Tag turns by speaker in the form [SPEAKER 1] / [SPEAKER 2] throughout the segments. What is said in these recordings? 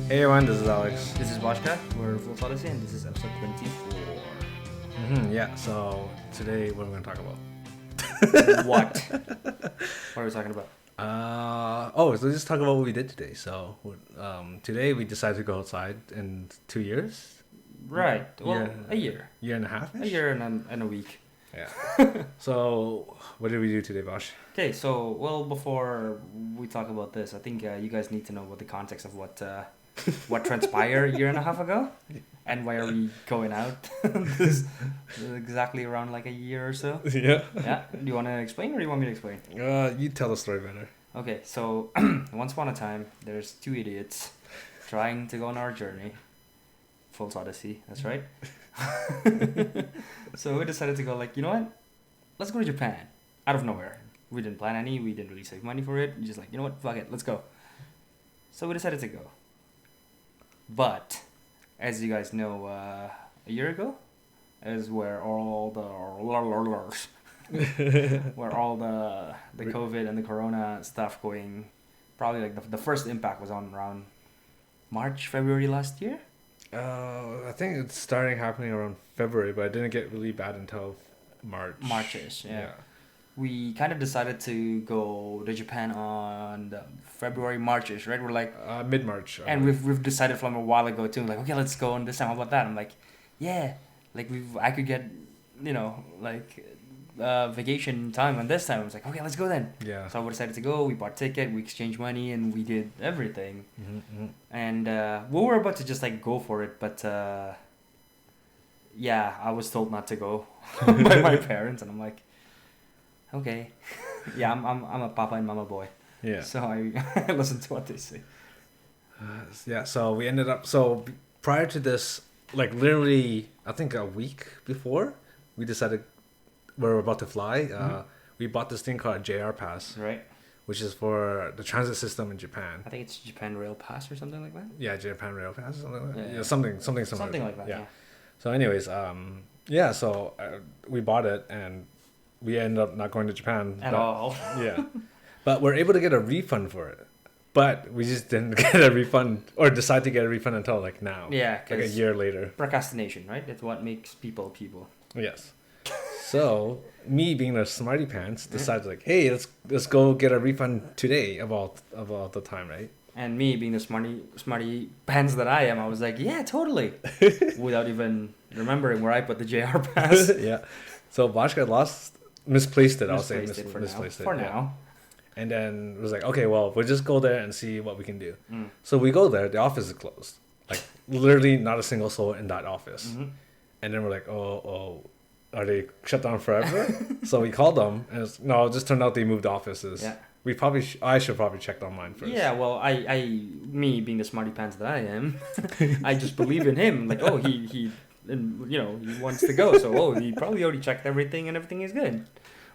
[SPEAKER 1] Hey everyone, this is Alex.
[SPEAKER 2] This is Vashka. We're Full Odyssey, and this is episode 24.
[SPEAKER 1] Yeah, so today what are we going to talk about?
[SPEAKER 2] What? What are we talking about?
[SPEAKER 1] So let's just talk about what we did today. So today we decided to go outside in 2 years.
[SPEAKER 2] Right. Well,
[SPEAKER 1] Yeah.
[SPEAKER 2] a year.
[SPEAKER 1] Year and a half.
[SPEAKER 2] A year and a week.
[SPEAKER 1] Yeah. So what did we do today, Bosh?
[SPEAKER 2] Okay, so, before we talk about this, I think you guys need to know what the context of what transpired a year and a half ago, and why are we going out this exactly around like a year or so.
[SPEAKER 1] Yeah.
[SPEAKER 2] Yeah. Do you want to explain, or do you want me to explain?
[SPEAKER 1] You tell the story better.
[SPEAKER 2] Okay, so once upon a time, there's two idiots trying to go on our journey. Full Odyssey, that's right. So we decided to go like, you know what? Let's go to Japan. Out of nowhere. We didn't plan any, we didn't really save money for it. We just like, you know what? Fuck it, let's go. So we decided to go. But, as you guys know, a year ago is where all the COVID and the Corona stuff going. Probably like the first impact was on around March, February last year.
[SPEAKER 1] I think it's starting happening around February, but it didn't get really bad until March.
[SPEAKER 2] Marchish, yeah. We kind of decided to go to Japan on February, Marchish, right? We're like
[SPEAKER 1] mid-March.
[SPEAKER 2] and we've decided from a while ago too. Like, okay, let's go on this time. How about that? I'm like, yeah, like I could get, vacation time on this time. I was like, okay, let's go then.
[SPEAKER 1] Yeah.
[SPEAKER 2] So we decided to go. We bought ticket. We exchanged money, and we did everything.
[SPEAKER 1] Mm-hmm.
[SPEAKER 2] And we were about to just like go for it, but yeah, I was told not to go by my parents, and I'm like, okay, yeah, I'm a papa and mama boy.
[SPEAKER 1] Yeah.
[SPEAKER 2] So I listen to what they say.
[SPEAKER 1] So we ended up. So prior to this, like literally, I think a week before, we decided we were about to fly. We bought this thing called a JR Pass,
[SPEAKER 2] Right.
[SPEAKER 1] which is for the transit system in Japan.
[SPEAKER 2] I think it's Japan Rail Pass or something like that.
[SPEAKER 1] Yeah, Japan Rail Pass, something like that.
[SPEAKER 2] Yeah.
[SPEAKER 1] Yeah, something similar.
[SPEAKER 2] Something like that. Yeah.
[SPEAKER 1] So, anyways, so we bought it and we ended up not going to Japan
[SPEAKER 2] At all.
[SPEAKER 1] Yeah, but we're able to get a refund for it. But we just didn't get a refund or decide to get a refund until like now.
[SPEAKER 2] Yeah,
[SPEAKER 1] like a year later.
[SPEAKER 2] Procrastination, right? It's what makes people people.
[SPEAKER 1] Yes. So me being a smarty pants decided like, hey, let's go get a refund today of all the time, right?
[SPEAKER 2] And me being the smarty pants that I am, I was like, yeah, totally, without even remembering where I put the JR Pass.
[SPEAKER 1] Yeah. So Bashka misplaced it. I'll say
[SPEAKER 2] Misplaced it for
[SPEAKER 1] misplaced
[SPEAKER 2] now.
[SPEAKER 1] it.
[SPEAKER 2] For now.
[SPEAKER 1] And then it was like, okay, well, we'll just go there and see what we can do.
[SPEAKER 2] Mm.
[SPEAKER 1] So we go there. The office is closed. Like literally not a single soul in that office.
[SPEAKER 2] Mm-hmm.
[SPEAKER 1] And then we're like, oh, are they shut down forever? So we called them, and it just turned out they moved offices.
[SPEAKER 2] Yeah.
[SPEAKER 1] We probably I should probably check online first.
[SPEAKER 2] Yeah, well, me being the smarty pants that I am, I just believe in him. Like, oh, he wants to go, so he probably already checked everything and everything is good.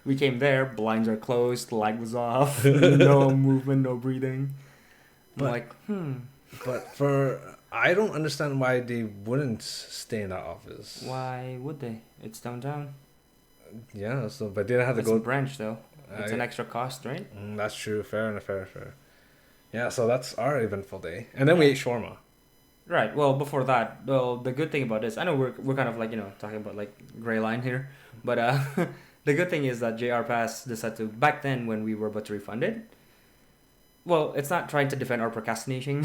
[SPEAKER 2] We came there, blinds are closed, light was off, no movement, no breathing.
[SPEAKER 1] But I don't understand why they wouldn't stay in that office.
[SPEAKER 2] Why would they? It's downtown.
[SPEAKER 1] Yeah, but they didn't have to
[SPEAKER 2] It's
[SPEAKER 1] go.
[SPEAKER 2] a branch though. It's an extra cost, right?
[SPEAKER 1] That's true. Fair enough. Fair. Yeah, so that's our eventful day, and then we ate shawarma.
[SPEAKER 2] Right. Well, before that, the good thing about this, I know we're kind of like talking about like gray line here, but the good thing is that JR Pass decided to back then when we were about to refund it. Well, it's not trying to defend our procrastination.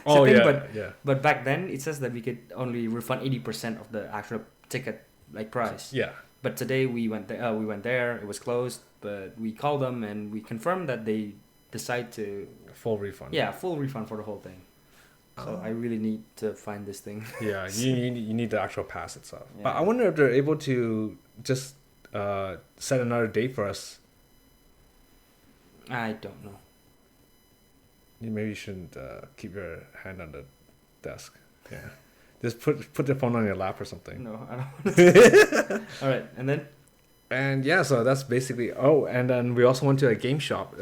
[SPEAKER 2] But back then it says that we could only refund 80% of the actual ticket price.
[SPEAKER 1] Yeah.
[SPEAKER 2] But today we went there. It was closed, but we called them and we confirmed that they decide to
[SPEAKER 1] full refund.
[SPEAKER 2] Yeah, full refund for the whole thing. So I really need to find this thing.
[SPEAKER 1] Yeah, you need the actual pass itself.
[SPEAKER 2] Yeah.
[SPEAKER 1] But I wonder if they're able to just set another date for us.
[SPEAKER 2] I don't know.
[SPEAKER 1] Maybe you shouldn't keep your hand on the desk. Yeah. Just put the phone on your lap or something.
[SPEAKER 2] No, I don't. All right, and then?
[SPEAKER 1] And yeah, so that's basically. Oh, and then we also went to a game shop.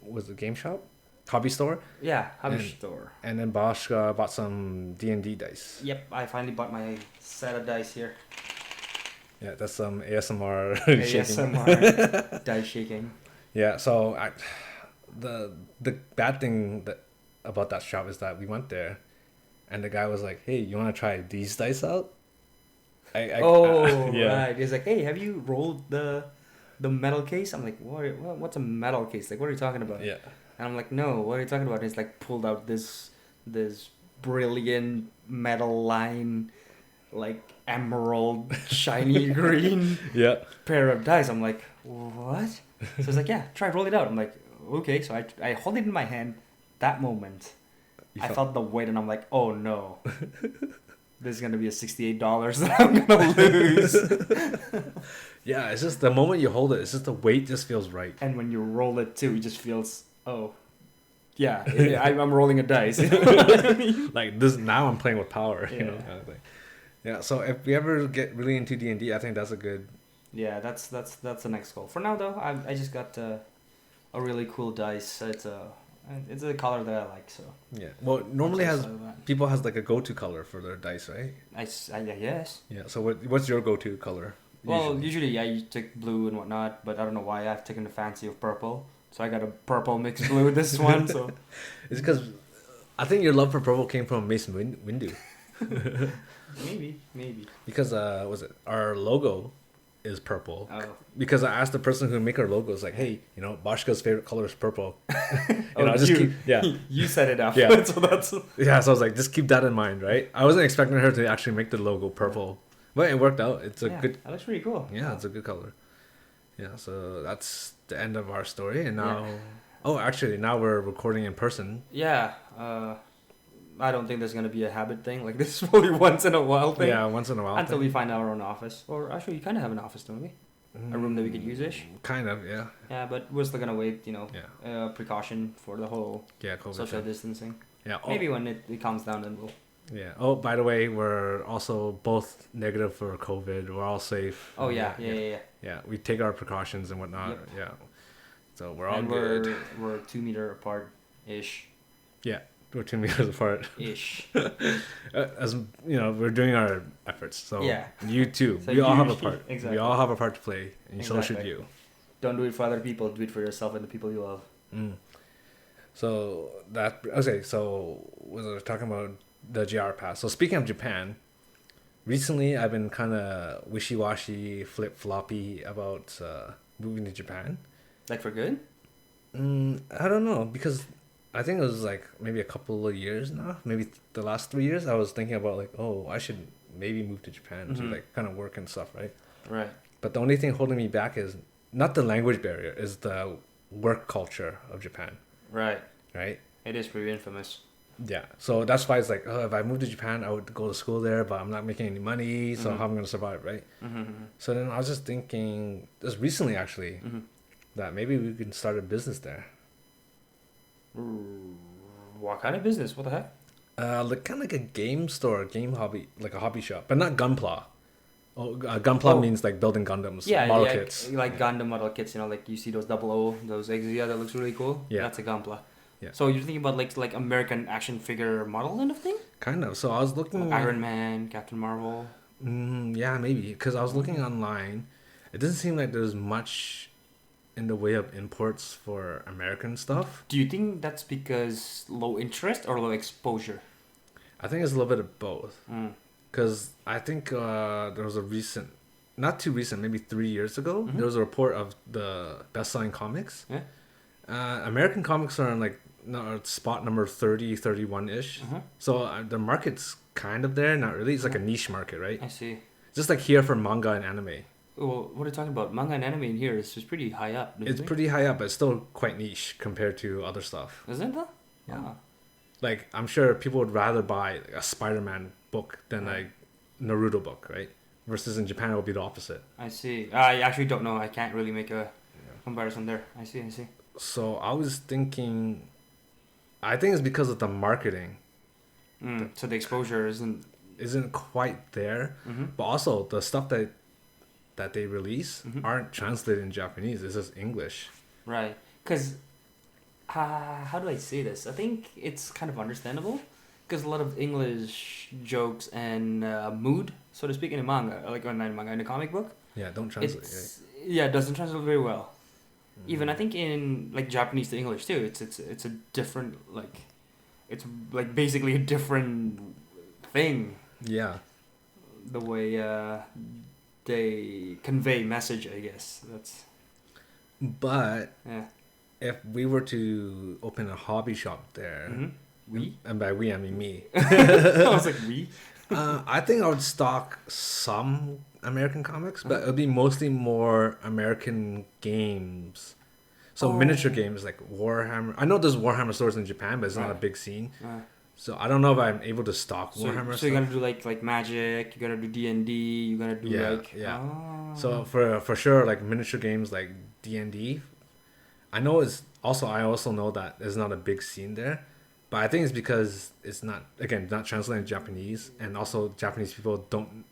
[SPEAKER 1] Was it a game shop? Hobby store?
[SPEAKER 2] Yeah, hobby store.
[SPEAKER 1] And then Bosch bought some D&D dice.
[SPEAKER 2] Yep, I finally bought my set of dice here.
[SPEAKER 1] Yeah, that's some ASMR
[SPEAKER 2] ASMR dice shaking.
[SPEAKER 1] Yeah, so the bad thing that about that shop is that we went there, and the guy was like, "Hey, you want to try these dice out?"
[SPEAKER 2] Oh,
[SPEAKER 1] yeah,
[SPEAKER 2] right. He's like, hey, have you rolled the metal case? I'm like, what's a metal case? Like, what are you talking about?
[SPEAKER 1] yeah,
[SPEAKER 2] And I'm like, no, what are you talking about? And he's like, pulled out this brilliant metal line, like emerald, shiny green
[SPEAKER 1] yeah.
[SPEAKER 2] pair of dice. I'm like, what? So he's like, yeah, try roll it out. I'm like, okay. So I hold it in my hand. That moment,
[SPEAKER 1] You
[SPEAKER 2] I
[SPEAKER 1] felt-
[SPEAKER 2] felt the weight, and I'm like, oh no. This is gonna be a $68 that I'm gonna lose.
[SPEAKER 1] Yeah, it's just the moment you hold it, it's just the weight just feels right.
[SPEAKER 2] And when you roll it too, it just feels, oh, yeah, I'm rolling a dice.
[SPEAKER 1] Like this now, I'm playing with power, you know,
[SPEAKER 2] Yeah.
[SPEAKER 1] kind of thing. Yeah. So if we ever get really into D&D, I think that's a good.
[SPEAKER 2] Yeah, that's the next goal. For now though, I just got a really cool dice. It's a color that I like, so.
[SPEAKER 1] Yeah. Well, normally
[SPEAKER 2] I'm
[SPEAKER 1] has
[SPEAKER 2] excited about that.
[SPEAKER 1] people has like a go-to color for their dice, right?
[SPEAKER 2] I guess.
[SPEAKER 1] Yeah. So what's your go-to color?
[SPEAKER 2] Well, usually yeah, you take blue and whatnot, but I don't know why I've taken the fancy of purple. So I got a purple mixed blue with this one. So
[SPEAKER 1] It's because I think your love for purple came from Mason Windu.
[SPEAKER 2] maybe.
[SPEAKER 1] Because was it our logo is purple?
[SPEAKER 2] Oh.
[SPEAKER 1] Because I asked the person who make our logo, it's like, hey, you know, Bashka's favorite color is purple.
[SPEAKER 2] Oh,
[SPEAKER 1] I just keep
[SPEAKER 2] you set it up.
[SPEAKER 1] Yeah.
[SPEAKER 2] So that's.
[SPEAKER 1] yeah. So I was like, just keep that in mind, right? I wasn't expecting her to actually make the logo purple, but it worked out. It's a good.
[SPEAKER 2] That looks pretty cool.
[SPEAKER 1] Yeah, it's a good color. Yeah. So that's the end of our story, and now.
[SPEAKER 2] Yeah.
[SPEAKER 1] Oh, actually, now we're recording in person.
[SPEAKER 2] Yeah. I don't think there's gonna be a habit thing. Like this is probably once in a while thing.
[SPEAKER 1] Yeah, once in a while.
[SPEAKER 2] Until we find our own office, or actually, we kind of have an office, don't we? A room that we could use-ish.
[SPEAKER 1] Kind of, yeah.
[SPEAKER 2] Yeah, but we're still gonna wait.
[SPEAKER 1] Yeah.
[SPEAKER 2] Precaution for the whole
[SPEAKER 1] Yeah, COVID.
[SPEAKER 2] social
[SPEAKER 1] thing.
[SPEAKER 2] distancing.
[SPEAKER 1] Yeah. Oh,
[SPEAKER 2] Maybe when it calms down, then we'll.
[SPEAKER 1] yeah. Oh, by the way, we're also both negative for COVID. We're all safe.
[SPEAKER 2] Oh yeah.
[SPEAKER 1] Yeah, we take our precautions and whatnot.
[SPEAKER 2] Yep.
[SPEAKER 1] Yeah. So we're all
[SPEAKER 2] And
[SPEAKER 1] good.
[SPEAKER 2] we're 2 meter apart, ish.
[SPEAKER 1] Yeah, we're 2 meters apart.
[SPEAKER 2] Ish.
[SPEAKER 1] As you know, we're doing our efforts. So
[SPEAKER 2] Yeah.
[SPEAKER 1] you too.
[SPEAKER 2] So
[SPEAKER 1] we all
[SPEAKER 2] you-
[SPEAKER 1] have a part.
[SPEAKER 2] exactly.
[SPEAKER 1] We all have a part to play, and so should
[SPEAKER 2] Exactly.
[SPEAKER 1] you.
[SPEAKER 2] Don't do it for other people. Do it for yourself and the people you love.
[SPEAKER 1] Mm. So that okay. So was I talking about the JR pass? So speaking of Japan, recently I've been kind of wishy-washy, flip-floppy about moving to Japan.
[SPEAKER 2] Like for good?
[SPEAKER 1] I don't know because I think it was like maybe a couple of years now, maybe the last 3 years. I was thinking about like, oh, I should maybe move to Japan to
[SPEAKER 2] Mhm.
[SPEAKER 1] like kind of work and stuff, right?
[SPEAKER 2] Right.
[SPEAKER 1] But the only thing holding me back is not the language barrier, is the work culture of Japan,
[SPEAKER 2] Right.
[SPEAKER 1] right?
[SPEAKER 2] It is pretty infamous.
[SPEAKER 1] Yeah, so that's why it's like, oh, if I moved to Japan, I would go to school there, but I'm not making any money, so
[SPEAKER 2] Mhm.
[SPEAKER 1] how am I going to survive, right?
[SPEAKER 2] Mm-hmm.
[SPEAKER 1] So then I was just thinking, just recently actually,
[SPEAKER 2] Mm-hmm.
[SPEAKER 1] that maybe we can start a business there.
[SPEAKER 2] What kind of business? What the heck?
[SPEAKER 1] Like kind of like a game store, game hobby, like a hobby shop, but not Gunpla. Oh, Gunpla
[SPEAKER 2] Oh.
[SPEAKER 1] means like building Gundams,
[SPEAKER 2] Yeah,
[SPEAKER 1] model
[SPEAKER 2] yeah,
[SPEAKER 1] kits.
[SPEAKER 2] like Gundam model kits. Like you see those 00, those Exia that looks really cool.
[SPEAKER 1] Yeah.
[SPEAKER 2] That's a Gunpla.
[SPEAKER 1] Yeah.
[SPEAKER 2] So you're thinking about like American action figure model kind of thing?
[SPEAKER 1] Kind of. So I was looking.
[SPEAKER 2] Like Iron Man, Captain Marvel.
[SPEAKER 1] Yeah, maybe because I was looking online. It doesn't seem like there's much in the way of imports for American stuff.
[SPEAKER 2] Do you think that's because low interest or low exposure?
[SPEAKER 1] I think it's a little bit of both.
[SPEAKER 2] Mm.
[SPEAKER 1] Because I think there was a recent, not too recent, maybe 3 years ago,
[SPEAKER 2] Mhm.
[SPEAKER 1] there was a report of the best-selling comics.
[SPEAKER 2] Yeah.
[SPEAKER 1] American comics are on like spot number 30, 31-ish.
[SPEAKER 2] Uh-huh.
[SPEAKER 1] So the market's kind of there, not really. It's like a niche market, right?
[SPEAKER 2] I see.
[SPEAKER 1] Just like here for manga and anime.
[SPEAKER 2] Well, what are you talking about? Manga and anime in here is just pretty high up. don't you
[SPEAKER 1] It's
[SPEAKER 2] think?
[SPEAKER 1] pretty high up, but it's still quite niche compared to other stuff.
[SPEAKER 2] Isn't it?
[SPEAKER 1] Yeah.
[SPEAKER 2] Ah.
[SPEAKER 1] Like, I'm sure people would rather buy a Spider-Man book than
[SPEAKER 2] Right.
[SPEAKER 1] like Naruto book, right? Versus in Japan, it would be the opposite.
[SPEAKER 2] I see. I actually don't know. I can't really make a comparison there. I see.
[SPEAKER 1] So I was thinking, I think it's because of the marketing
[SPEAKER 2] So the exposure
[SPEAKER 1] isn't quite there,
[SPEAKER 2] Mm-hmm.
[SPEAKER 1] but also the stuff that they release
[SPEAKER 2] Mhm.
[SPEAKER 1] aren't translated in Japanese. It's just English.
[SPEAKER 2] Right. Because, how do I say this? I think it's kind of understandable. Because a lot of English jokes and mood, so to speak, in a manga, like not in a manga, in a comic book,
[SPEAKER 1] Yeah, don't translate.
[SPEAKER 2] it doesn't translate very well. Even I think in like Japanese to English too, it's a different like it's like basically a different thing.
[SPEAKER 1] Yeah.
[SPEAKER 2] The way they convey message, I guess. That's
[SPEAKER 1] But
[SPEAKER 2] yeah.
[SPEAKER 1] if we were to open a hobby shop there,
[SPEAKER 2] Mm-hmm. We?
[SPEAKER 1] and by we I mean me,
[SPEAKER 2] I was like, we?
[SPEAKER 1] I think I would stock some American comics, but it would be mostly more American games. So miniature games like Warhammer. I know there's Warhammer stores in Japan, but it's not a big scene. So I don't know if I'm able to stock Warhammer.
[SPEAKER 2] So you're gonna do like Magic, you gotta do D&D, you gotta do
[SPEAKER 1] So for sure, like miniature games like D&D, I also know that there's not a big scene there, but I think it's because it's not translated in Japanese, and also Japanese people don't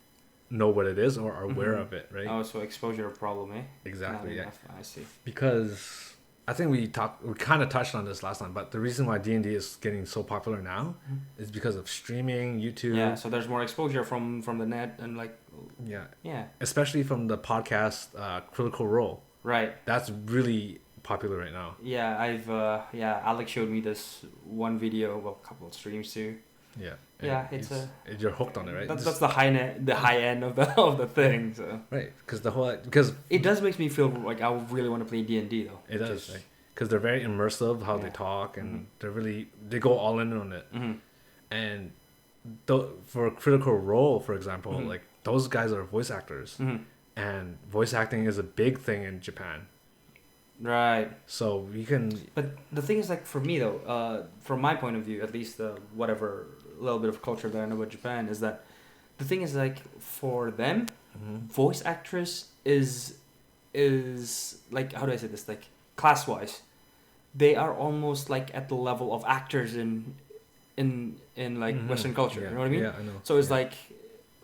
[SPEAKER 1] know what it is or are aware of it, right?
[SPEAKER 2] Oh, so exposure problem, eh?
[SPEAKER 1] Exactly. Yeah.
[SPEAKER 2] I see.
[SPEAKER 1] Because I think we kind of touched on this last time, but the reason why D&D is getting so popular now is because of streaming, YouTube.
[SPEAKER 2] Yeah, so there's more exposure from the net and like. Yeah.
[SPEAKER 1] Especially from the podcast Critical Role.
[SPEAKER 2] Right.
[SPEAKER 1] That's really popular right now.
[SPEAKER 2] Yeah, Alex showed me this one video, well, a couple of streams too.
[SPEAKER 1] Yeah.
[SPEAKER 2] Yeah,
[SPEAKER 1] you're hooked on it, right?
[SPEAKER 2] That's the high end of the thing. So.
[SPEAKER 1] Right, because
[SPEAKER 2] it does make me feel like I really want to play D&D though.
[SPEAKER 1] It does, right? Because they're very immersive how they talk, and they go all in on it. And for Critical Role, for example, like those guys are voice actors, and voice acting is a big thing in Japan.
[SPEAKER 2] Right.
[SPEAKER 1] So you can.
[SPEAKER 2] But the thing is, like for me though, from my point of view, at least whatever little bit of culture that I know about Japan is that the thing is like for them, voice actress is like, how do I say this, like class wise, they are almost like at the level of actors in like Western culture.
[SPEAKER 1] Yeah.
[SPEAKER 2] You know what I mean?
[SPEAKER 1] Yeah, I know.
[SPEAKER 2] So it's like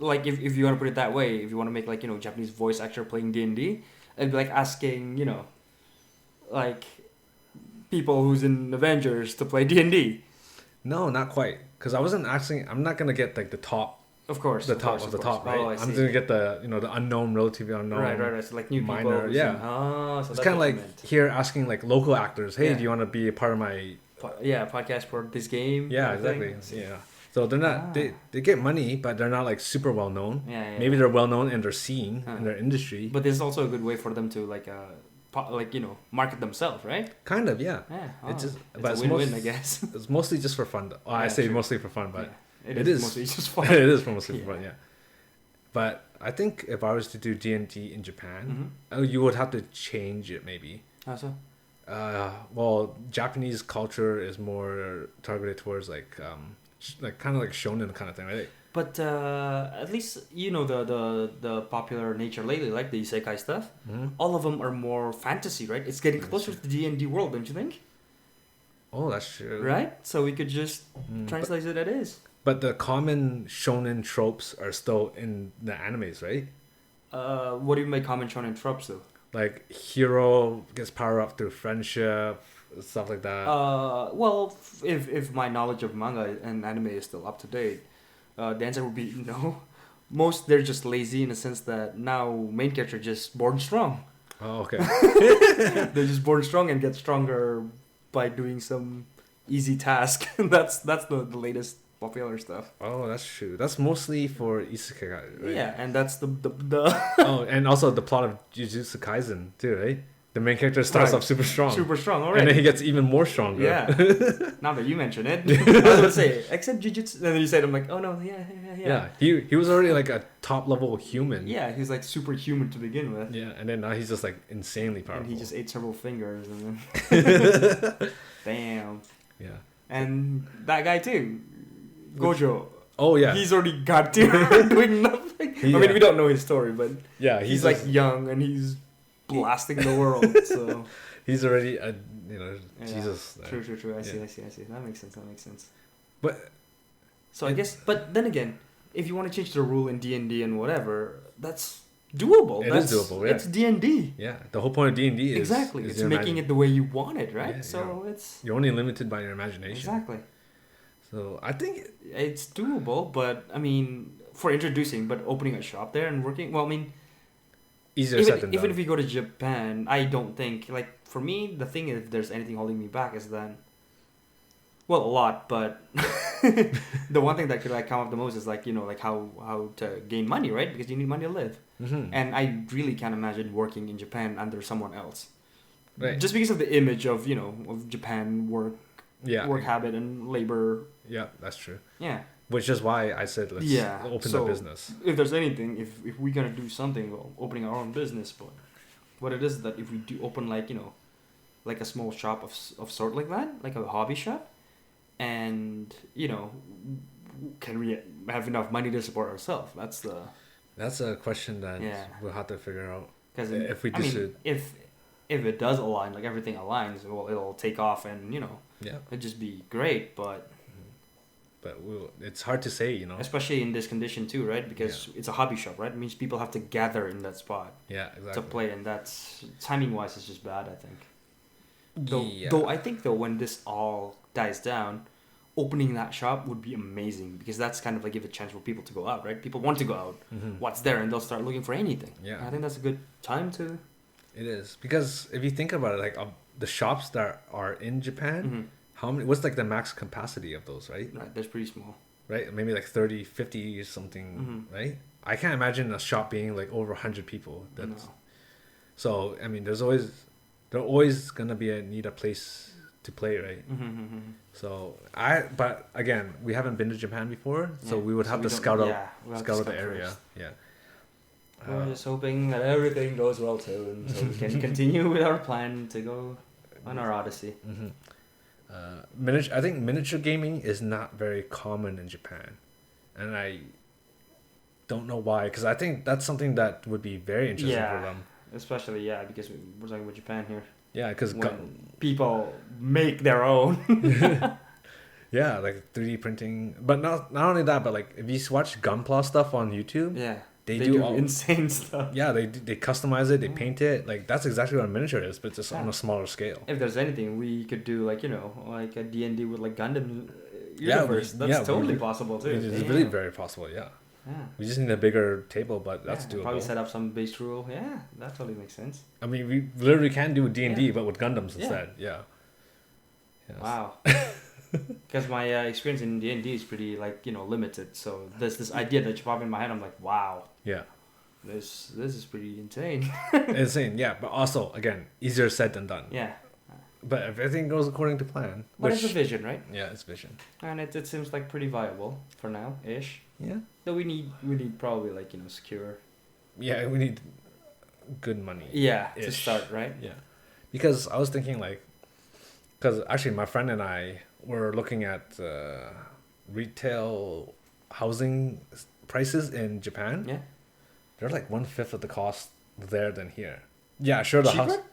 [SPEAKER 2] if you want to put it that way, if you want to make like Japanese voice actor playing D&D, it'd be like asking like people who's in Avengers to play D&D.
[SPEAKER 1] No, not quite. Because I'm not gonna get like the top.
[SPEAKER 2] Of course.
[SPEAKER 1] The top of the top, right?
[SPEAKER 2] Oh,
[SPEAKER 1] I'm gonna get the the unknown, relatively unknown.
[SPEAKER 2] Right. So like new
[SPEAKER 1] minor,
[SPEAKER 2] people.
[SPEAKER 1] Yeah.
[SPEAKER 2] So
[SPEAKER 1] it's kind of like here asking like local actors, hey,
[SPEAKER 2] Yeah.
[SPEAKER 1] do you want to be a part of my
[SPEAKER 2] podcast for this game?
[SPEAKER 1] Yeah, exactly. Yeah. So they're not they get money, but they're not like super well known.
[SPEAKER 2] Yeah.
[SPEAKER 1] Maybe they're well known in their scene, in their industry.
[SPEAKER 2] But this is also a good way for them to market themselves, right?
[SPEAKER 1] Kind of, yeah.
[SPEAKER 2] Yeah.
[SPEAKER 1] It's
[SPEAKER 2] a win-win, I guess.
[SPEAKER 1] It's mostly just for fun. I say
[SPEAKER 2] true.
[SPEAKER 1] mostly for fun, but
[SPEAKER 2] it is mostly just fun.
[SPEAKER 1] it is mostly for fun, yeah. But I think if I was to do D&D in Japan, you would have to change it maybe.
[SPEAKER 2] How so?
[SPEAKER 1] Well, Japanese culture is more targeted towards like kind of like shonen kind of thing, right?
[SPEAKER 2] But at least the popular nature lately, like the isekai stuff. All of them are more fantasy, right? It's getting closer to the D&D world, don't you think?
[SPEAKER 1] Oh, that's true.
[SPEAKER 2] Right? So we could just translate it as.
[SPEAKER 1] But the common shonen tropes are still in the animes, right?
[SPEAKER 2] What do you mean by common shonen tropes, though?
[SPEAKER 1] Like hero gets power up through friendship, stuff like that.
[SPEAKER 2] Well, if my knowledge of manga and anime is still up to date, the answer would be no. Most they're just lazy in the sense that now main character just born strong.
[SPEAKER 1] Oh, okay.
[SPEAKER 2] They're just born strong and get stronger by doing some easy task. that's the latest popular stuff.
[SPEAKER 1] Oh, that's true. That's mostly for isekai, right?
[SPEAKER 2] Yeah, and that's the
[SPEAKER 1] Oh, and also the plot of Jujutsu Kaisen too, right? The main character starts off super strong.
[SPEAKER 2] Super strong, already.
[SPEAKER 1] And then he gets even more stronger.
[SPEAKER 2] Yeah. Now that you mention it, I was gonna say, except Jujutsu, and then you said, I'm like, oh no, yeah.
[SPEAKER 1] He was already like a top level human.
[SPEAKER 2] Yeah, he's like superhuman to begin with.
[SPEAKER 1] Yeah, and then now he's just like insanely powerful.
[SPEAKER 2] And he just ate several fingers, and then damn.
[SPEAKER 1] Yeah.
[SPEAKER 2] And that guy too, Gojo.
[SPEAKER 1] Oh yeah.
[SPEAKER 2] He's already got to doing nothing. I mean, we don't know his story, but
[SPEAKER 1] yeah,
[SPEAKER 2] he's like young and he's blasting the world. So
[SPEAKER 1] he's already Jesus.
[SPEAKER 2] True. I see. That makes sense.
[SPEAKER 1] But
[SPEAKER 2] so I guess, but then again, if you want to change the rule in D&D and whatever, that's doable.
[SPEAKER 1] It is doable. Yeah.
[SPEAKER 2] It's D&D.
[SPEAKER 1] Yeah, the whole point of D&D is
[SPEAKER 2] exactly. It's making it the way you want it, right?
[SPEAKER 1] Yeah,
[SPEAKER 2] so
[SPEAKER 1] you're only limited by your imagination.
[SPEAKER 2] Exactly.
[SPEAKER 1] So I think
[SPEAKER 2] it's doable, but I mean, for introducing, but opening a shop there and working. Well, I mean,
[SPEAKER 1] easier said than done.
[SPEAKER 2] Even if you go to Japan, I don't think, like, for me, the thing is, if there's anything holding me back is that Well, a lot, but the one thing that could like come up the most is like like how to gain money, right? Because you need money to live.
[SPEAKER 1] Mm-hmm.
[SPEAKER 2] And I really can't imagine working in Japan under someone else.
[SPEAKER 1] Right.
[SPEAKER 2] Just because of the image of of Japan
[SPEAKER 1] Yeah.
[SPEAKER 2] work habit and labor.
[SPEAKER 1] Yeah, that's true.
[SPEAKER 2] Yeah.
[SPEAKER 1] Which is why I said let's open the business.
[SPEAKER 2] If there's anything, if we're gonna do something, well, opening our own business. But what it is that if we do open like like a small shop of sort like that, like a hobby shop, and can we have enough money to support ourselves?
[SPEAKER 1] That's a question that
[SPEAKER 2] Yeah.
[SPEAKER 1] we'll have to figure out.
[SPEAKER 2] Because
[SPEAKER 1] If we decide,
[SPEAKER 2] if it does align, like everything aligns, well, it'll take off, and
[SPEAKER 1] yeah.
[SPEAKER 2] it'd just be great. But
[SPEAKER 1] But it's hard to say,
[SPEAKER 2] especially in this condition too, right? Because it's a hobby shop, right? It means people have to gather in that spot
[SPEAKER 1] Yeah, exactly.
[SPEAKER 2] to play, and that's timing wise is just bad, I think. Though,
[SPEAKER 1] Yeah.
[SPEAKER 2] though I think though when this all dies down, opening that shop would be amazing because that's kind of like give a chance for people to go out, right? People want to go out.
[SPEAKER 1] Mhm.
[SPEAKER 2] What's there, and they'll start looking for anything.
[SPEAKER 1] Yeah.
[SPEAKER 2] And I think that's a good time to.
[SPEAKER 1] It is because if you think about it, like the shops that are in Japan,
[SPEAKER 2] Mhm.
[SPEAKER 1] how many? What's like the max capacity of those, right?
[SPEAKER 2] Right, that's pretty small.
[SPEAKER 1] Right, maybe like 30, 50 or something,
[SPEAKER 2] Mhm.
[SPEAKER 1] right? I can't imagine a shop being like over 100 people. That's
[SPEAKER 2] No.
[SPEAKER 1] so. I mean, there's always gonna be need a place to play, right?
[SPEAKER 2] Mm-hmm.
[SPEAKER 1] So but again, we haven't been to Japan before, so
[SPEAKER 2] Yeah,
[SPEAKER 1] we would
[SPEAKER 2] so
[SPEAKER 1] have
[SPEAKER 2] we
[SPEAKER 1] to
[SPEAKER 2] don't-
[SPEAKER 1] scout out,
[SPEAKER 2] yeah, we'll have to
[SPEAKER 1] scout out the
[SPEAKER 2] scout
[SPEAKER 1] area.
[SPEAKER 2] first.
[SPEAKER 1] Yeah.
[SPEAKER 2] We're just hoping that everything goes well too, and so we can continue with our plan to go on our Odyssey.
[SPEAKER 1] Mm-hmm. I think miniature gaming is not very common in Japan, and I don't know why. Because I think that's something that would be very interesting
[SPEAKER 2] Yeah.
[SPEAKER 1] for them.
[SPEAKER 2] Especially, because we're talking about Japan here.
[SPEAKER 1] Yeah, because
[SPEAKER 2] When people make their own.
[SPEAKER 1] yeah, like 3D printing, but not only that, but like if you watch Gunpla stuff on YouTube,
[SPEAKER 2] Yeah.
[SPEAKER 1] they do all,
[SPEAKER 2] insane stuff.
[SPEAKER 1] yeah, they customize it, they
[SPEAKER 2] Yeah.
[SPEAKER 1] paint it, like that's exactly what a miniature is, but just on
[SPEAKER 2] Yeah.
[SPEAKER 1] a smaller scale.
[SPEAKER 2] If there's anything, we could do like like a D&D with like Gundam
[SPEAKER 1] Yeah,
[SPEAKER 2] universe. That's totally possible too.
[SPEAKER 1] It is
[SPEAKER 2] Yeah.
[SPEAKER 1] really very possible. Yeah,
[SPEAKER 2] Yeah.
[SPEAKER 1] we just need a bigger table, but that's
[SPEAKER 2] Yeah,
[SPEAKER 1] doable.
[SPEAKER 2] probably set up some base rule. Yeah, that totally makes sense.
[SPEAKER 1] I mean, we literally can do D&D,
[SPEAKER 2] Yeah.
[SPEAKER 1] but with Gundams
[SPEAKER 2] Yeah.
[SPEAKER 1] instead. Yeah. Yes.
[SPEAKER 2] Wow. Because my experience in D&D is pretty limited. So there's this idea that popped in my head. I'm like, wow,
[SPEAKER 1] Yeah.
[SPEAKER 2] this is pretty insane.
[SPEAKER 1] Insane. Yeah, but also again, easier said than done.
[SPEAKER 2] Yeah.
[SPEAKER 1] But if everything goes according to plan,
[SPEAKER 2] But it's a vision, right?
[SPEAKER 1] yeah, it's vision.
[SPEAKER 2] And it seems like pretty viable for now, ish.
[SPEAKER 1] Yeah.
[SPEAKER 2] Though we need probably secure.
[SPEAKER 1] Yeah, we need good money.
[SPEAKER 2] Yeah, to
[SPEAKER 1] Ish.
[SPEAKER 2] start, right?
[SPEAKER 1] Yeah. Because I was thinking because actually my friend and I were looking at retail housing prices in Japan.
[SPEAKER 2] Yeah.
[SPEAKER 1] They're like 1/5 of the cost there than here. Yeah, sure. The house.
[SPEAKER 2] Cheaper?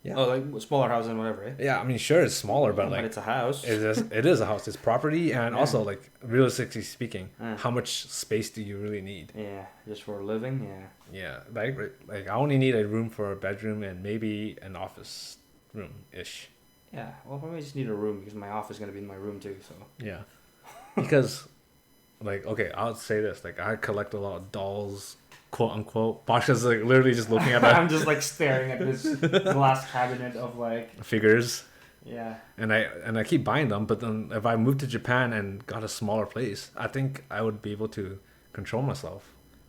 [SPEAKER 1] Yeah.
[SPEAKER 2] Oh, like smaller house and whatever, right?
[SPEAKER 1] Yeah, I mean, sure, it's smaller, but like
[SPEAKER 2] it's a house.
[SPEAKER 1] it is a house. It's property, and
[SPEAKER 2] Yeah.
[SPEAKER 1] also like realistically speaking,
[SPEAKER 2] Yeah.
[SPEAKER 1] how much space do you really need?
[SPEAKER 2] Yeah, just for a living. Yeah.
[SPEAKER 1] Yeah, like I only need a room for a bedroom and maybe an office room ish.
[SPEAKER 2] Yeah. Well, probably just need a room because my office is gonna be in my room too. So.
[SPEAKER 1] Yeah, because like okay, I'll say this: like I collect a lot of dolls, quote unquote. Basha's like literally just looking at
[SPEAKER 2] I'm just like staring at this glass cabinet of like.
[SPEAKER 1] figures,
[SPEAKER 2] Yeah.
[SPEAKER 1] and I keep buying them. But then if I moved to Japan and got a smaller place, I think I would be able to control myself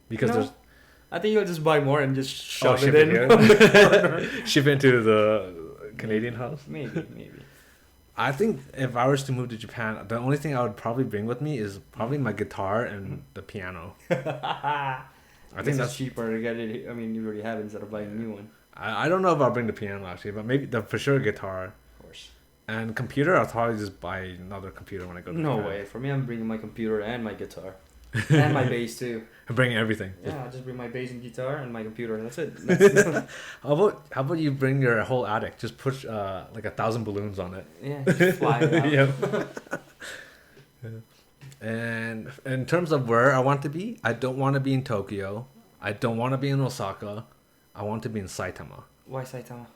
[SPEAKER 1] because there's
[SPEAKER 2] I think you'll just buy more and just shove
[SPEAKER 1] ship
[SPEAKER 2] it in.
[SPEAKER 1] here.
[SPEAKER 2] From the corner.
[SPEAKER 1] Ship into the Canadian house.
[SPEAKER 2] Maybe.
[SPEAKER 1] I think if I was to move to Japan, the only thing I would probably bring with me is probably my guitar and the piano.
[SPEAKER 2] I
[SPEAKER 1] I think that's
[SPEAKER 2] cheaper to get it. I mean, you already have it instead of buying a new one.
[SPEAKER 1] I don't know if I'll bring the piano actually, but maybe for sure guitar
[SPEAKER 2] Of course.
[SPEAKER 1] and computer. I'll probably just buy another computer when I go to
[SPEAKER 2] No
[SPEAKER 1] Japan.
[SPEAKER 2] way. For me, I'm bringing my computer and my guitar. And my bass too.
[SPEAKER 1] I'm bringing everything.
[SPEAKER 2] Yeah, I'll just bring my bass and guitar and my computer. That's it.
[SPEAKER 1] How about you bring your whole attic? Just put like 1,000 balloons on it.
[SPEAKER 2] Yeah, just fly it out.
[SPEAKER 1] Yeah. And in terms of where I want to be, I don't want to be in Tokyo. I don't want to be in Osaka. I want to be in Saitama
[SPEAKER 2] Why Saitama?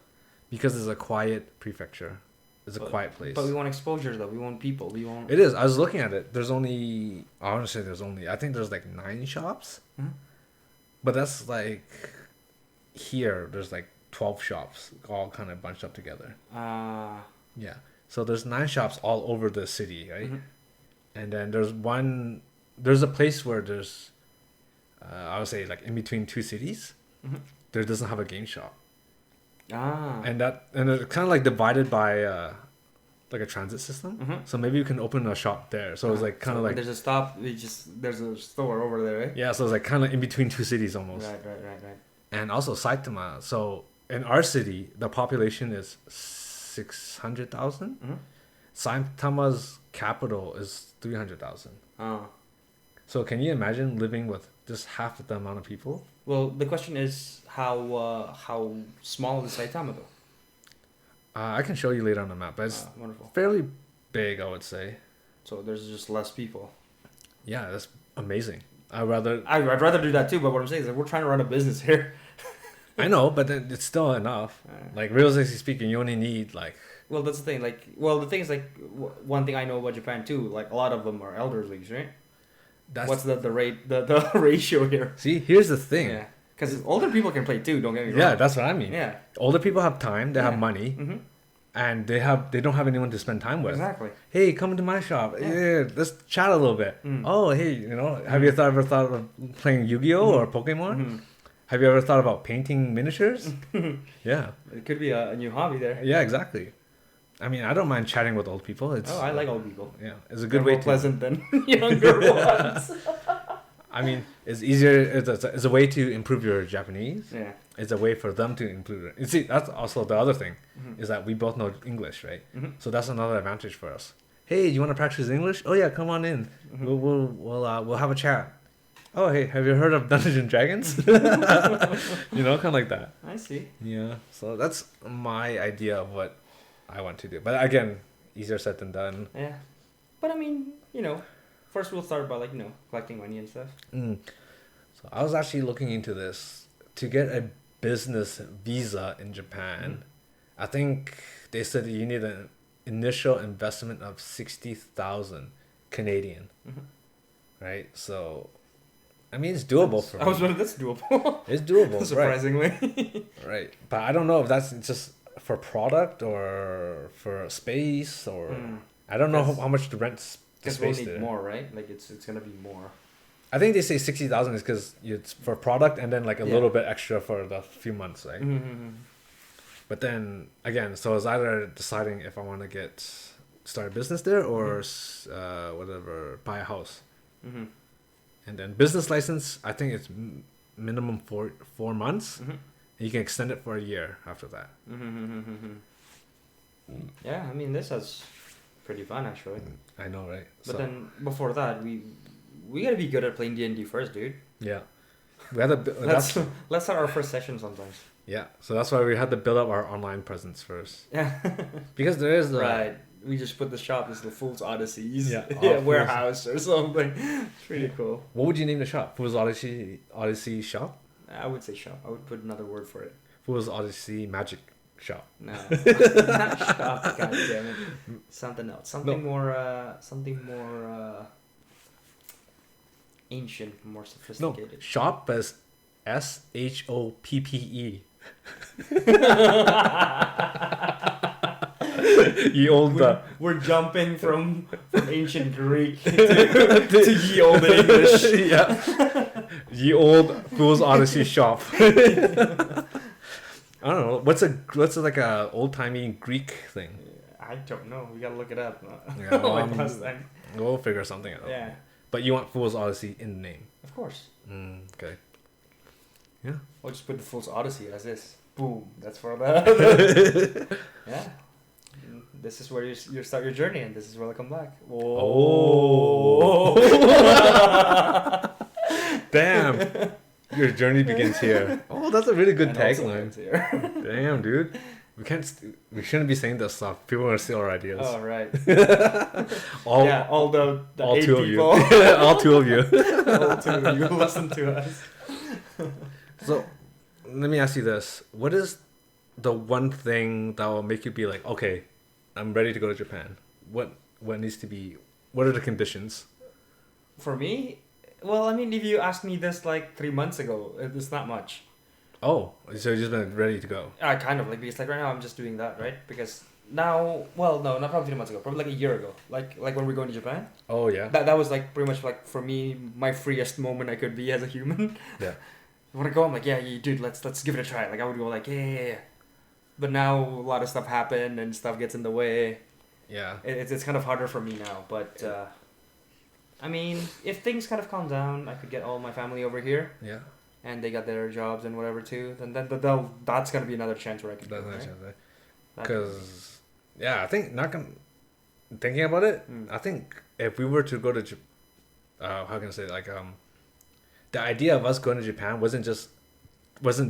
[SPEAKER 1] because it's a quiet prefecture. It's a
[SPEAKER 2] But-
[SPEAKER 1] quiet place.
[SPEAKER 2] But we want exposure though. We want people. We want.
[SPEAKER 1] It is. I was looking at it. There's only. I want to say there's only. I think there's like 9 shops.
[SPEAKER 2] Hmm?
[SPEAKER 1] But that's like. Here, there's like 12 shops, all kind of bunched up together.
[SPEAKER 2] Uh,
[SPEAKER 1] Yeah, So there's 9 shops all over the city, right?
[SPEAKER 2] Mm-hmm.
[SPEAKER 1] And then there's a place where there's, I would say like in between 2 cities,
[SPEAKER 2] Mm-hmm.
[SPEAKER 1] there doesn't have a game shop.
[SPEAKER 2] Ah.
[SPEAKER 1] And it's kind of like divided by like a transit system.
[SPEAKER 2] Mm-hmm.
[SPEAKER 1] So maybe you can open a shop there. So it's like kind of
[SPEAKER 2] when
[SPEAKER 1] like,
[SPEAKER 2] there's a stop. There's a store over there, right?
[SPEAKER 1] yeah. So it's like kind of in between 2 cities almost.
[SPEAKER 2] Right.
[SPEAKER 1] And also Saitama. So in our city, the population is 600,000.
[SPEAKER 2] Mm-hmm.
[SPEAKER 1] Saitama's capital is 300,000.
[SPEAKER 2] Oh.
[SPEAKER 1] So can you imagine living with just half of the amount of people?
[SPEAKER 2] Well, the question is how small is Saitama though?
[SPEAKER 1] I can show you later on the map, but it's
[SPEAKER 2] Wonderful.
[SPEAKER 1] fairly big, I would say.
[SPEAKER 2] So there's just less people.
[SPEAKER 1] Yeah, that's amazing. I'd rather.
[SPEAKER 2] I'd rather do that too, but what I'm saying is that we're trying to run a business here.
[SPEAKER 1] I know, but then it's still enough. Like realistically speaking, you only need like.
[SPEAKER 2] Well, that's the thing. Like, well, the thing is like one thing I know about Japan too. Like a lot of them are elderlies, right?
[SPEAKER 1] That's,
[SPEAKER 2] What's the rate the ratio here?
[SPEAKER 1] See, here's the thing.
[SPEAKER 2] Yeah, because older people can play too. Don't get me wrong.
[SPEAKER 1] Yeah, that's what I mean.
[SPEAKER 2] Yeah.
[SPEAKER 1] Older people have time. They have money,
[SPEAKER 2] Mm-hmm.
[SPEAKER 1] and they don't have anyone to spend time with.
[SPEAKER 2] Exactly.
[SPEAKER 1] Hey, come to my shop.
[SPEAKER 2] Yeah.
[SPEAKER 1] Yeah, let's chat a little bit.
[SPEAKER 2] Mm.
[SPEAKER 1] Oh, hey, have you ever thought of playing Yu-Gi-Oh or Pokemon?
[SPEAKER 2] Mm-hmm.
[SPEAKER 1] Have you ever thought about painting miniatures? Yeah.
[SPEAKER 2] It could be a new hobby there.
[SPEAKER 1] Yeah, exactly. I mean, I don't mind chatting with old people. It's
[SPEAKER 2] I like old people.
[SPEAKER 1] Yeah, it's a
[SPEAKER 2] They're
[SPEAKER 1] good way
[SPEAKER 2] more
[SPEAKER 1] to.
[SPEAKER 2] pleasant than younger ones.
[SPEAKER 1] I mean, it's easier. It's a way to improve your Japanese.
[SPEAKER 2] Yeah.
[SPEAKER 1] It's a way for them to improve it. You see, that's also the other thing,
[SPEAKER 2] Mm-hmm.
[SPEAKER 1] is that we both know English, right?
[SPEAKER 2] Mm-hmm.
[SPEAKER 1] So that's another advantage for us. Hey, you want to practice English? Oh yeah, come on in.
[SPEAKER 2] Mm-hmm.
[SPEAKER 1] We'll have a chat. Oh hey, have you heard of Dungeons and Dragons? Kind of like that.
[SPEAKER 2] I see.
[SPEAKER 1] Yeah. So that's my idea of what I want to do. But again, easier said than done.
[SPEAKER 2] Yeah. But I mean, first we'll start by collecting money and stuff.
[SPEAKER 1] So I was actually looking into this to get a business visa in Japan.
[SPEAKER 2] Mm-hmm.
[SPEAKER 1] I think they said you need an initial investment of 60,000 Canadian.
[SPEAKER 2] Mm-hmm.
[SPEAKER 1] Right? So I mean, it's doable for me.
[SPEAKER 2] I was wondering, that's doable.
[SPEAKER 1] It's doable,
[SPEAKER 2] Surprisingly.
[SPEAKER 1] Right. But I don't know if that's just for product or for space or I don't know how much to rent the
[SPEAKER 2] Because we'll
[SPEAKER 1] space
[SPEAKER 2] need
[SPEAKER 1] there.
[SPEAKER 2] more, right? Like it's gonna be more.
[SPEAKER 1] I think they say 60,000 is because it's for product and then like a little bit extra for the few months, right?
[SPEAKER 2] Mm-hmm.
[SPEAKER 1] But then again, so it's either deciding if I want to start a business there or whatever, buy a house.
[SPEAKER 2] Mm-hmm.
[SPEAKER 1] And then business license, I think it's minimum 4 months.
[SPEAKER 2] Mm-hmm.
[SPEAKER 1] And you can extend it for a year after that.
[SPEAKER 2] Mm-hmm. Yeah, I mean this is pretty fun actually.
[SPEAKER 1] I know, right?
[SPEAKER 2] But then before that, we gotta be good at playing D&D first, dude.
[SPEAKER 1] Yeah, we had to.
[SPEAKER 2] Let's start our first session sometimes.
[SPEAKER 1] Yeah, so that's why we had to build up our online presence first.
[SPEAKER 2] Yeah.
[SPEAKER 1] Because there is
[SPEAKER 2] right. We just put the shop as the Fool's Odysseys.
[SPEAKER 1] Yeah,
[SPEAKER 2] warehouse or something. It's pretty cool.
[SPEAKER 1] What would you name the shop? Fool's Odyssey shop?
[SPEAKER 2] I would say shop. I would put another word for it.
[SPEAKER 1] Fool's Odyssey Magic Shop.
[SPEAKER 2] No, not shop. God damn it. Something else. Something more ancient, more sophisticated.
[SPEAKER 1] No, shop as SHOPPE. Ye old.
[SPEAKER 2] We're jumping from ancient Greek to ye old English.
[SPEAKER 1] Yeah. Ye old Fool's Odyssey shop. I don't know. What's like a old timey Greek thing?
[SPEAKER 2] I don't know. We gotta look it up.
[SPEAKER 1] Yeah, well,
[SPEAKER 2] last time.
[SPEAKER 1] We'll figure something out.
[SPEAKER 2] Yeah.
[SPEAKER 1] But you want Fool's Odyssey in the name.
[SPEAKER 2] Of course.
[SPEAKER 1] Okay. Yeah.
[SPEAKER 2] I'll just put the Fool's Odyssey as this. Boom. That's for the. Yeah. This is where you start your journey, and this is where I come back.
[SPEAKER 1] Oh. Damn. Your journey begins here. Oh, that's a really good tagline. Damn, dude. We shouldn't be saying this stuff. People are gonna steal our ideas.
[SPEAKER 2] Oh right.
[SPEAKER 1] all
[SPEAKER 2] the
[SPEAKER 1] all
[SPEAKER 2] 8
[SPEAKER 1] two
[SPEAKER 2] people.
[SPEAKER 1] of you. All 2 of you.
[SPEAKER 2] All 2 of you listen to us.
[SPEAKER 1] So, let me ask you this: what is the one thing that will make you be like, okay, I'm ready to go to Japan? What needs to be? What are the conditions?
[SPEAKER 2] For me, well, I mean, if you asked me this like 3 months ago, it's not much.
[SPEAKER 1] Oh, so you've just been ready to go.
[SPEAKER 2] Kind of like because like right now I'm just doing that, right? Because now, well, no, not probably 3 months ago, probably like a year ago, like when we're going to Japan.
[SPEAKER 1] Oh yeah.
[SPEAKER 2] That was like pretty much like for me my freest moment I could be as a human.
[SPEAKER 1] Yeah.
[SPEAKER 2] When I go, I'm like, yeah, dude, let's give it a try. Like I would go like, yeah. But now a lot of stuff happened and stuff gets in the way.
[SPEAKER 1] Yeah.
[SPEAKER 2] It's kind of harder for me now. But I mean, if things kind of calm down, I could get all my family over here.
[SPEAKER 1] Yeah.
[SPEAKER 2] And they got their jobs and whatever too. Then that's gonna be another chance where I can.
[SPEAKER 1] That's
[SPEAKER 2] go,
[SPEAKER 1] nice,
[SPEAKER 2] right?
[SPEAKER 1] right? Because yeah, I think thinking about it,
[SPEAKER 2] Mm.
[SPEAKER 1] I think if we were to go to how can I say it? Like the idea of us going to Japan wasn't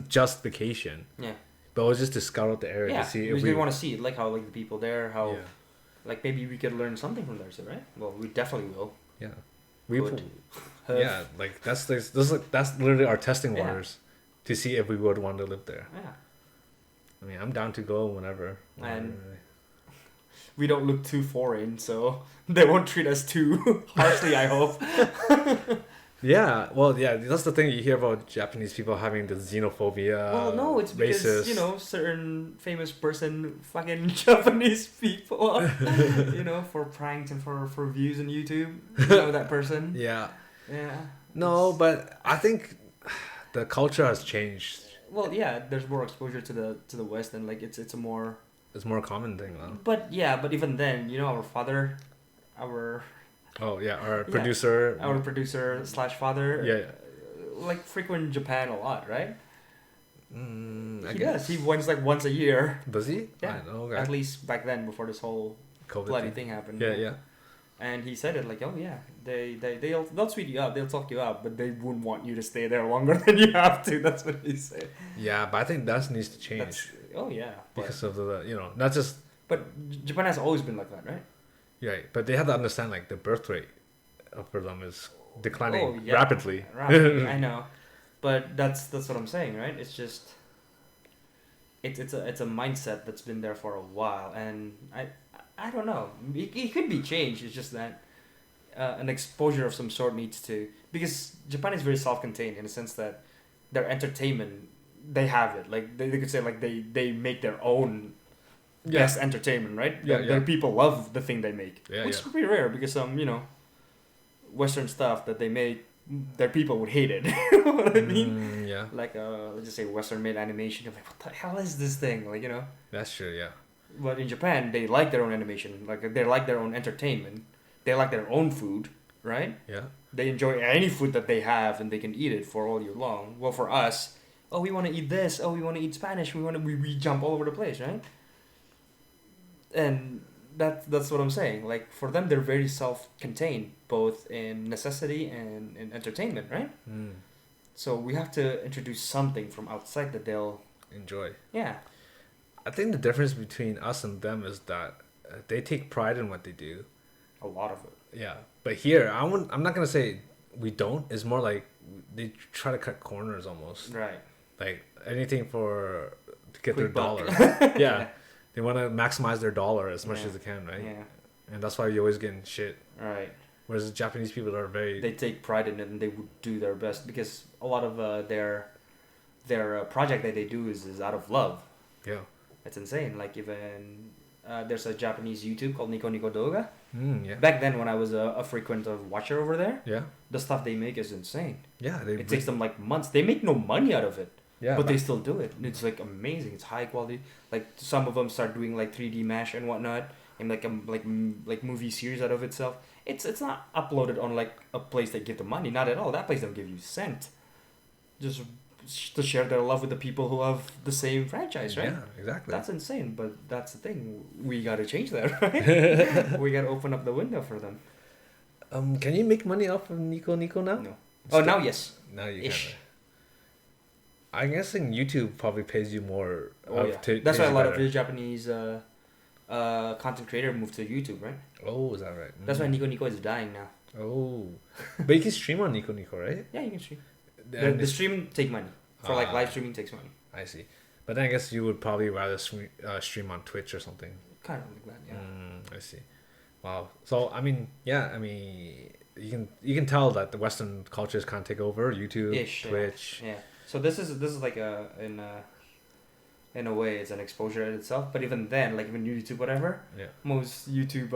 [SPEAKER 1] just vacation,
[SPEAKER 2] Yeah.
[SPEAKER 1] but it was just to scout out the area
[SPEAKER 2] Yeah.
[SPEAKER 1] to see
[SPEAKER 2] We
[SPEAKER 1] if
[SPEAKER 2] just
[SPEAKER 1] we
[SPEAKER 2] want to see like how like the people there, how
[SPEAKER 1] yeah.
[SPEAKER 2] like maybe we could learn something from there too, right? Well, we definitely will.
[SPEAKER 1] Yeah. We
[SPEAKER 2] Would.
[SPEAKER 1] yeah, like that's that's literally our testing
[SPEAKER 2] Yeah.
[SPEAKER 1] waters to see if we would want to live there.
[SPEAKER 2] Yeah.
[SPEAKER 1] I mean, I'm down to go whenever.
[SPEAKER 2] And we don't look too foreign, so they won't treat us too harshly, I hope.
[SPEAKER 1] Yeah, well, yeah, that's the thing you hear about Japanese people having the xenophobia.
[SPEAKER 2] Well, no, it's because,
[SPEAKER 1] racist.
[SPEAKER 2] you know, certain famous person fucking Japanese people, you know, for pranks and for views on YouTube. You know that person?
[SPEAKER 1] Yeah.
[SPEAKER 2] Yeah.
[SPEAKER 1] No, but I think the culture has changed.
[SPEAKER 2] Well, yeah, there's more exposure to the West and like it's a more.
[SPEAKER 1] It's more common thing now.
[SPEAKER 2] But yeah, but even then, you know, our father, our
[SPEAKER 1] Oh yeah, our producer.
[SPEAKER 2] slash father,
[SPEAKER 1] Yeah.
[SPEAKER 2] like frequent Japan a lot, right?
[SPEAKER 1] I
[SPEAKER 2] He
[SPEAKER 1] guess
[SPEAKER 2] does. He went like once a year.
[SPEAKER 1] Does he?
[SPEAKER 2] Yeah.
[SPEAKER 1] I know.
[SPEAKER 2] At least back then, before this whole
[SPEAKER 1] COVID
[SPEAKER 2] bloody thing happened.
[SPEAKER 1] Yeah, yeah.
[SPEAKER 2] And he said it like, oh yeah, they'll sweet you up, they'll talk you up, but they wouldn't want you to stay there longer than you have to. That's what he said.
[SPEAKER 1] Yeah, but I think that needs to change.
[SPEAKER 2] Oh yeah.
[SPEAKER 1] Because of the not just.
[SPEAKER 2] But Japan has always been like that, right?
[SPEAKER 1] Right, but they have to understand like the birth rate for them is declining
[SPEAKER 2] Oh, yeah.
[SPEAKER 1] rapidly.
[SPEAKER 2] I know, but that's what I'm saying, right? It's just it's a mindset that's been there for a while, and I don't know. It could be changed. It's just that an exposure of some sort needs to, because Japan is very self-contained in the sense that their entertainment, they have it. Like they could say like they make their own best entertainment, right?
[SPEAKER 1] Yeah,
[SPEAKER 2] Their people love the thing they make,
[SPEAKER 1] Yeah,
[SPEAKER 2] which
[SPEAKER 1] yeah.
[SPEAKER 2] is pretty rare because some Western stuff that they make, their people would hate it. You know what I mean?
[SPEAKER 1] Yeah,
[SPEAKER 2] Like let's just say Western made animation. You're like, what the hell is this thing? Like
[SPEAKER 1] that's true. Yeah,
[SPEAKER 2] But in Japan, they like their own animation. Like they like their own entertainment. They like their own food, right?
[SPEAKER 1] yeah,
[SPEAKER 2] They enjoy any food that they have and they can eat it for all year long. Well, for us, oh, we want to eat this. Oh, we want to eat Spanish. We jump all over the place, right? And that's what I'm saying. Like for them, they're very self-contained, both in necessity and in entertainment, right? So we have to introduce something from outside that they'll
[SPEAKER 1] enjoy.
[SPEAKER 2] yeah.
[SPEAKER 1] I think the difference between us and them is that they take pride in what they do.
[SPEAKER 2] A lot of it.
[SPEAKER 1] Yeah, but here I'm not gonna say we don't. It's more like they try to cut corners almost.
[SPEAKER 2] Right.
[SPEAKER 1] Like anything to get
[SPEAKER 2] Quick
[SPEAKER 1] their
[SPEAKER 2] buck.
[SPEAKER 1] dollar. Yeah. They want to maximize their dollar as much
[SPEAKER 2] Yeah.
[SPEAKER 1] as they can, right?
[SPEAKER 2] Yeah.
[SPEAKER 1] And that's why you're always getting shit.
[SPEAKER 2] Right.
[SPEAKER 1] Whereas the Japanese people are very.
[SPEAKER 2] They take pride in it and they would do their best because a lot of their project that they do is out of love.
[SPEAKER 1] Yeah.
[SPEAKER 2] It's insane. Like even there's a Japanese YouTube called Nico Nico Doga.
[SPEAKER 1] Yeah.
[SPEAKER 2] Back then, when I was a frequent watcher over there,
[SPEAKER 1] Yeah.
[SPEAKER 2] the stuff they make is insane.
[SPEAKER 1] Yeah.
[SPEAKER 2] It takes them like months. They make no money out of it,
[SPEAKER 1] Yeah.
[SPEAKER 2] but they still do it. And it's like amazing. It's high quality. Like some of them start doing like 3D mesh and whatnot, and like movie series out of itself. It's not uploaded on like a place that give the money. Not at all. That place don't give you cent. Just to share their love with the people who love the same franchise, right?
[SPEAKER 1] Yeah. Exactly.
[SPEAKER 2] That's insane, but that's the thing. We gotta change that, right? We gotta open up the window for them.
[SPEAKER 1] Can you make money off of Nico Nico now?
[SPEAKER 2] No. Oh, now yes.
[SPEAKER 1] Now you
[SPEAKER 2] Ish.
[SPEAKER 1] can. I'm guessing YouTube probably pays you more.
[SPEAKER 2] Oh yeah. That's why a lot of the Japanese content creator moved to YouTube, right?
[SPEAKER 1] Oh, is that right?
[SPEAKER 2] That's why Nico Nico is dying now.
[SPEAKER 1] Oh, but you can stream on Nico Nico, right?
[SPEAKER 2] Yeah, you can stream.
[SPEAKER 1] And
[SPEAKER 2] The stream take money. For like live streaming takes money.
[SPEAKER 1] I see. But then I guess you would probably rather stream on Twitch or something.
[SPEAKER 2] Kind of like that, yeah.
[SPEAKER 1] I see. Wow. So I mean, you can tell that the Western cultures can't take over YouTube,
[SPEAKER 2] Ish,
[SPEAKER 1] Twitch.
[SPEAKER 2] Yeah. So this is like in a way, it's an exposure in itself. But even then, like even YouTube, whatever,
[SPEAKER 1] Yeah.
[SPEAKER 2] most YouTube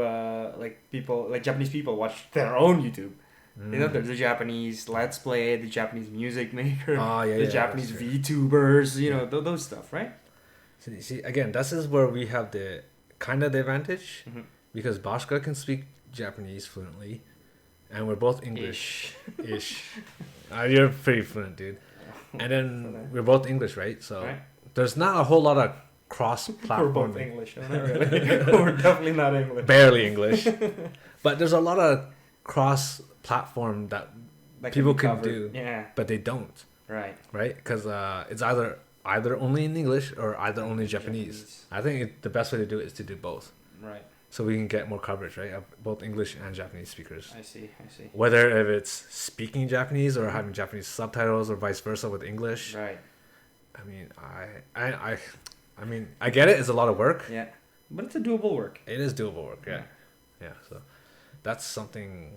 [SPEAKER 2] like people, like Japanese people, watch their own YouTube. You know, there's the Japanese Let's Play, the Japanese music maker,
[SPEAKER 1] Oh, yeah,
[SPEAKER 2] the
[SPEAKER 1] yeah,
[SPEAKER 2] Japanese
[SPEAKER 1] that's true.
[SPEAKER 2] VTubers, you
[SPEAKER 1] Yeah.
[SPEAKER 2] know, those stuff, right?
[SPEAKER 1] See, again, this is where we have the kind of the advantage
[SPEAKER 2] Mm-hmm.
[SPEAKER 1] because Bashka can speak Japanese fluently, and we're both English ish. You're pretty fluent, dude. And then we're both English, right? So
[SPEAKER 2] Right?
[SPEAKER 1] there's not a whole lot of cross
[SPEAKER 2] We're both
[SPEAKER 1] platform.
[SPEAKER 2] English, not really. We're definitely not English.
[SPEAKER 1] Barely English, but there's a lot of cross platform that
[SPEAKER 2] That
[SPEAKER 1] people
[SPEAKER 2] be
[SPEAKER 1] can
[SPEAKER 2] covered.
[SPEAKER 1] do,
[SPEAKER 2] Yeah,
[SPEAKER 1] but they don't,
[SPEAKER 2] right.
[SPEAKER 1] right? Because it's either only in English or either only Japanese. I think the best way to do it is to do both,
[SPEAKER 2] Right.
[SPEAKER 1] so we can get more coverage, right, of both English and Japanese speakers.
[SPEAKER 2] I see.
[SPEAKER 1] Whether if it's speaking Japanese or having Japanese subtitles or vice versa with English.
[SPEAKER 2] Right.
[SPEAKER 1] I mean, I mean, I get it. It's a lot of work.
[SPEAKER 2] Yeah. But it's a doable work.
[SPEAKER 1] It is doable work. Yeah. Yeah. So that's something.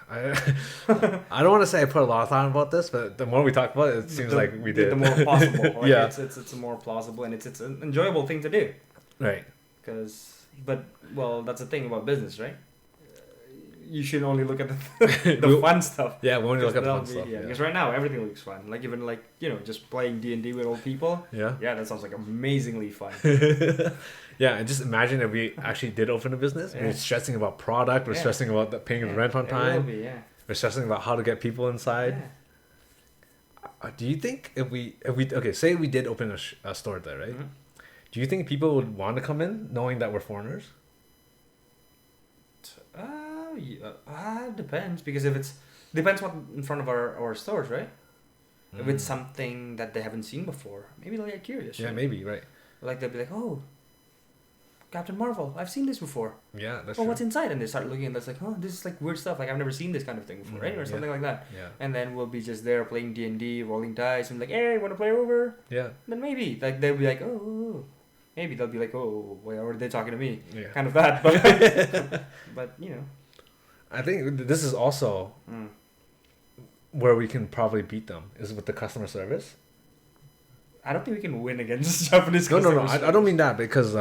[SPEAKER 1] I don't want to say I put a lot of thought about this, but the more we talk about it, it seems like we did.
[SPEAKER 2] The more possible. Like
[SPEAKER 1] Yeah.
[SPEAKER 2] It's more plausible and it's an enjoyable thing to do.
[SPEAKER 1] Right.
[SPEAKER 2] Well, that's the thing about business, right? You should only look at the fun stuff.
[SPEAKER 1] Yeah, we only look at the
[SPEAKER 2] That'll
[SPEAKER 1] fun stuff.
[SPEAKER 2] Yeah, because right now everything looks fun. Like even like just playing D&D with old people.
[SPEAKER 1] Yeah.
[SPEAKER 2] Yeah, that sounds like amazingly fun.
[SPEAKER 1] Yeah, and just imagine if we actually did open a business.
[SPEAKER 2] Yeah.
[SPEAKER 1] We're stressing about product. We're
[SPEAKER 2] Yeah.
[SPEAKER 1] stressing about the paying of rent on
[SPEAKER 2] It will
[SPEAKER 1] time.
[SPEAKER 2] be, yeah.
[SPEAKER 1] We're stressing about how to get people inside.
[SPEAKER 2] Yeah.
[SPEAKER 1] Do you think if we okay, say we did open a store there, right?
[SPEAKER 2] Mhm.
[SPEAKER 1] Do you think people would want to come in knowing that we're foreigners?
[SPEAKER 2] Depends because if it's depends what in front of our stores, right? If it's something that they haven't seen before, maybe they'll get curious.
[SPEAKER 1] Yeah,
[SPEAKER 2] right?
[SPEAKER 1] maybe, right.
[SPEAKER 2] Like they'll be like, "Oh, Captain Marvel, I've seen this before.
[SPEAKER 1] Yeah, that's
[SPEAKER 2] Oh,
[SPEAKER 1] true.
[SPEAKER 2] what's inside?" And they start looking, and that's like, "Oh, this is like weird stuff. Like I've never seen this kind of thing before, right?" Or something like that.
[SPEAKER 1] Yeah.
[SPEAKER 2] And then we'll be just there playing D&D, rolling dice, and like, "Hey, want to play over?"
[SPEAKER 1] Yeah.
[SPEAKER 2] Then maybe like they'll be like, "Oh." Maybe they'll be like, "Oh, why are they talking to me?"
[SPEAKER 1] Yeah.
[SPEAKER 2] Kind of that, but but
[SPEAKER 1] I think this is also where we can probably beat them is with the customer service.
[SPEAKER 2] I don't think we can win against Japanese
[SPEAKER 1] No.
[SPEAKER 2] customer
[SPEAKER 1] I don't mean that because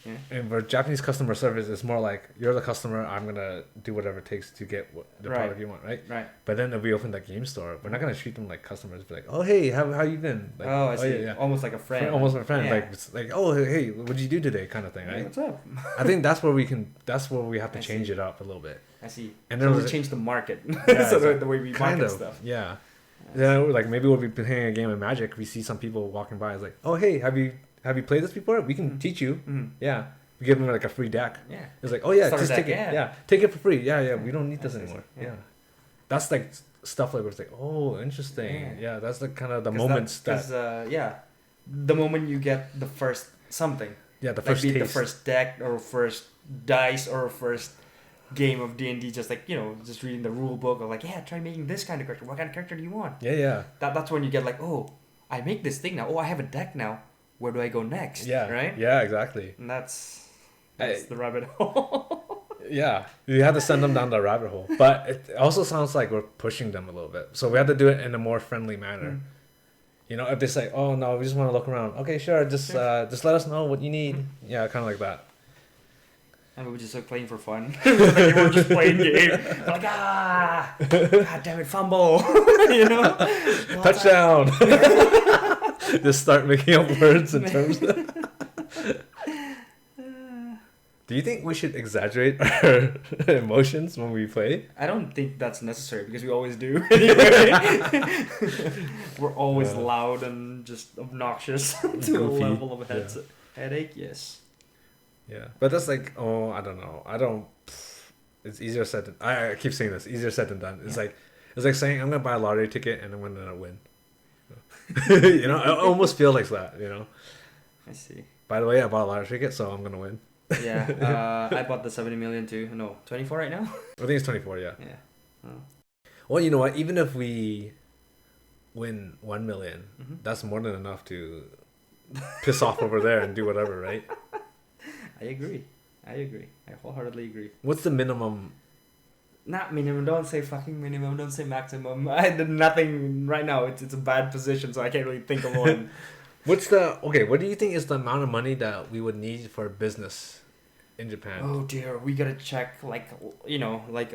[SPEAKER 2] Yeah.
[SPEAKER 1] and for Japanese customer service, it's more like you're the customer. I'm gonna do whatever it takes to get the
[SPEAKER 2] Right.
[SPEAKER 1] product you want, right?
[SPEAKER 2] Right.
[SPEAKER 1] But then if we open that game store, we're not gonna treat them like customers. Be like, oh hey, how you been? Like,
[SPEAKER 2] I see.
[SPEAKER 1] yeah.
[SPEAKER 2] Almost like a friend.
[SPEAKER 1] Almost my friend.
[SPEAKER 2] Yeah.
[SPEAKER 1] Like it's like, oh hey, what did you do today? Kind of thing,
[SPEAKER 2] Hey,
[SPEAKER 1] right?
[SPEAKER 2] what's up?
[SPEAKER 1] I think that's where we can. That's where we have to
[SPEAKER 2] I
[SPEAKER 1] change
[SPEAKER 2] see.
[SPEAKER 1] it up a little bit.
[SPEAKER 2] I see.
[SPEAKER 1] And
[SPEAKER 2] So
[SPEAKER 1] then
[SPEAKER 2] we
[SPEAKER 1] was
[SPEAKER 2] change the market.
[SPEAKER 1] Yeah,
[SPEAKER 2] so
[SPEAKER 1] so
[SPEAKER 2] the way we
[SPEAKER 1] kind
[SPEAKER 2] market
[SPEAKER 1] of
[SPEAKER 2] stuff.
[SPEAKER 1] yeah. Then like maybe we'll be playing a game of Magic. We see some people walking by. It's like, oh hey, have you played this before? We can teach you.
[SPEAKER 2] Mm.
[SPEAKER 1] Yeah, we give them like a free deck.
[SPEAKER 2] Yeah.
[SPEAKER 1] It's like, oh yeah,
[SPEAKER 2] Starter
[SPEAKER 1] just
[SPEAKER 2] deck,
[SPEAKER 1] take it.
[SPEAKER 2] yeah.
[SPEAKER 1] Yeah, take it for free. Yeah, we don't need
[SPEAKER 2] I
[SPEAKER 1] this
[SPEAKER 2] see,
[SPEAKER 1] anymore.
[SPEAKER 2] yeah.
[SPEAKER 1] Yeah. That's like stuff like where it's like, oh, interesting. Yeah, that's the kind of the moments that
[SPEAKER 2] the moment you get the first something,
[SPEAKER 1] the
[SPEAKER 2] like
[SPEAKER 1] first
[SPEAKER 2] be it the
[SPEAKER 1] taste.
[SPEAKER 2] first deck or first dice or first game of D&D, just like just reading the rule book or like, yeah, try making this kind of character. What kind of character do you want?
[SPEAKER 1] Yeah.
[SPEAKER 2] That's when you get like, oh, I make this thing now. Oh, I have a deck now. Where do I go next?
[SPEAKER 1] Yeah.
[SPEAKER 2] Right.
[SPEAKER 1] Yeah, exactly.
[SPEAKER 2] And that's the rabbit hole.
[SPEAKER 1] Yeah, you have to send them down the rabbit hole, but it also sounds like we're pushing them a little bit. So we have to do it in a more friendly manner. If they say, "Oh no, we just want to look around," okay, sure, just let us know what you need. Yeah, kind of like that.
[SPEAKER 2] And we were just like playing for fun. Like we were just playing game. Like God damn it, fumble.
[SPEAKER 1] Touchdown. Just start making up words and terms. Do you think we should exaggerate our emotions when we play?
[SPEAKER 2] I don't think that's necessary because we always do. Anyway. We're always loud and just obnoxious to
[SPEAKER 1] Goofy.
[SPEAKER 2] a level of headache. Yes.
[SPEAKER 1] Yeah, but that's like, I don't know. It's easier said than I keep saying this. Easier said than done. It's like saying I'm gonna buy a lottery ticket and I'm gonna win. I almost feel like that.
[SPEAKER 2] I see.
[SPEAKER 1] By the way, I bought a lottery ticket, so I'm gonna win.
[SPEAKER 2] Yeah. I bought the 70 million too. No, 24 right now.
[SPEAKER 1] I think it's 24. Yeah.
[SPEAKER 2] Yeah. Oh.
[SPEAKER 1] Well, you know what? Even if we win 1 million,
[SPEAKER 2] Mm-hmm.
[SPEAKER 1] that's more than enough to piss off over there and do whatever, right?
[SPEAKER 2] I agree. I wholeheartedly agree.
[SPEAKER 1] What's the minimum?
[SPEAKER 2] Not minimum. Don't say fucking minimum. Don't say maximum. I did nothing right now. It's a bad position, so I can't really think of one.
[SPEAKER 1] What's the okay? What do you think is the amount of money that we would need for a business in Japan?
[SPEAKER 2] Oh dear, we gotta check like like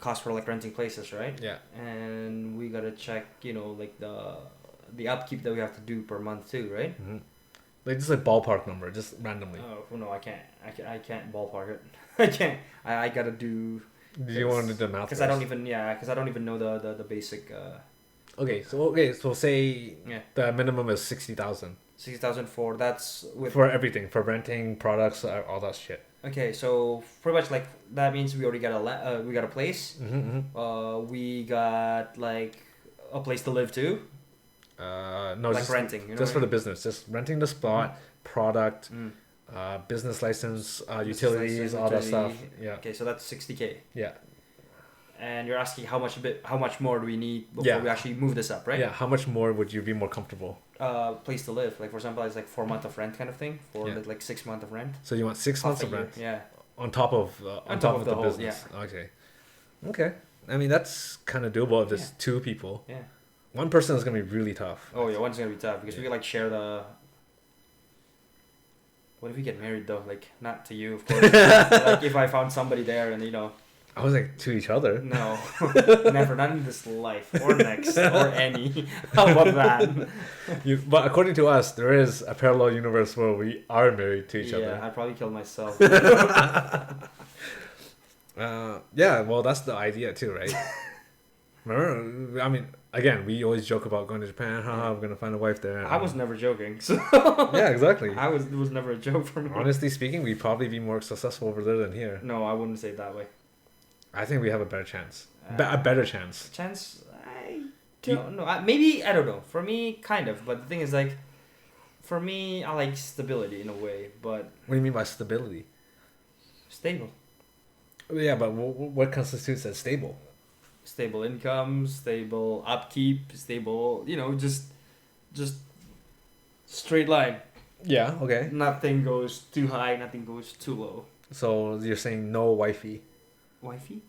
[SPEAKER 2] cost for like renting places, right?
[SPEAKER 1] Yeah.
[SPEAKER 2] And we gotta check like the upkeep that we have to do per month too, right?
[SPEAKER 1] Mm-hmm. Like just a ballpark number, just randomly.
[SPEAKER 2] Oh no, I can't ballpark it. I can't. I gotta do.
[SPEAKER 1] Do you want to do the math?
[SPEAKER 2] Because I don't even know the basic.
[SPEAKER 1] So say
[SPEAKER 2] Yeah.
[SPEAKER 1] the minimum is 60,000
[SPEAKER 2] 60,000 for that's with.
[SPEAKER 1] for everything, for renting, products, all that shit.
[SPEAKER 2] Okay, so pretty much like that means we already got we got a place.
[SPEAKER 1] Mm-hmm.
[SPEAKER 2] We got like a place to live too.
[SPEAKER 1] No,
[SPEAKER 2] Like
[SPEAKER 1] just
[SPEAKER 2] renting,
[SPEAKER 1] just for the business, just renting the spot, product, business license, utilities,
[SPEAKER 2] license,
[SPEAKER 1] all that stuff.
[SPEAKER 2] utility.
[SPEAKER 1] Yeah,
[SPEAKER 2] Okay, so that's 60K.
[SPEAKER 1] yeah,
[SPEAKER 2] And you're asking how much more do we need before we actually move this up, right?
[SPEAKER 1] yeah. How much more would you be more comfortable?
[SPEAKER 2] Place to live. Like for example, it's like 4 months of rent kind of thing, for
[SPEAKER 1] Yeah.
[SPEAKER 2] like 6 months of rent.
[SPEAKER 1] So you want 6 months
[SPEAKER 2] Half a
[SPEAKER 1] of
[SPEAKER 2] year,
[SPEAKER 1] rent
[SPEAKER 2] Yeah.
[SPEAKER 1] on top of the
[SPEAKER 2] whole,
[SPEAKER 1] business. Okay, okay. I mean that's kind of doable if there's
[SPEAKER 2] Yeah.
[SPEAKER 1] 2 people.
[SPEAKER 2] Yeah.
[SPEAKER 1] One person is gonna be really tough.
[SPEAKER 2] Oh yeah, one's gonna be tough because
[SPEAKER 1] Yeah.
[SPEAKER 2] we could like share the. What if we get married though? Like not to you, of course. Like if I found somebody there and
[SPEAKER 1] I was like to each other.
[SPEAKER 2] no, never, not in this life or next or any. How about that?
[SPEAKER 1] But according to us, there is a parallel universe where we are married to each
[SPEAKER 2] Yeah,
[SPEAKER 1] other.
[SPEAKER 2] I'd probably kill myself.
[SPEAKER 1] Yeah, well, that's the idea too, right? Remember, I mean, again, we always joke about going to Japan. Haha, we're gonna find a wife there.
[SPEAKER 2] I was never joking. So
[SPEAKER 1] Yeah, exactly.
[SPEAKER 2] it was never a joke for me.
[SPEAKER 1] Honestly speaking, we'd probably be more successful over there than here.
[SPEAKER 2] No, I wouldn't say it that way.
[SPEAKER 1] I think we have a better chance. A better chance.
[SPEAKER 2] Chance, I don't know. Maybe I don't know. For me, kind of. But the thing is, like, for me, I like stability in a way, but
[SPEAKER 1] What do you mean by stability?
[SPEAKER 2] stable.
[SPEAKER 1] Yeah, but what constitutes as stable?
[SPEAKER 2] Stable income, stable upkeep, stable. Just straight line.
[SPEAKER 1] Yeah. Okay.
[SPEAKER 2] Nothing goes too high. Nothing goes too low.
[SPEAKER 1] So you're saying no wifey?
[SPEAKER 2] Wifey?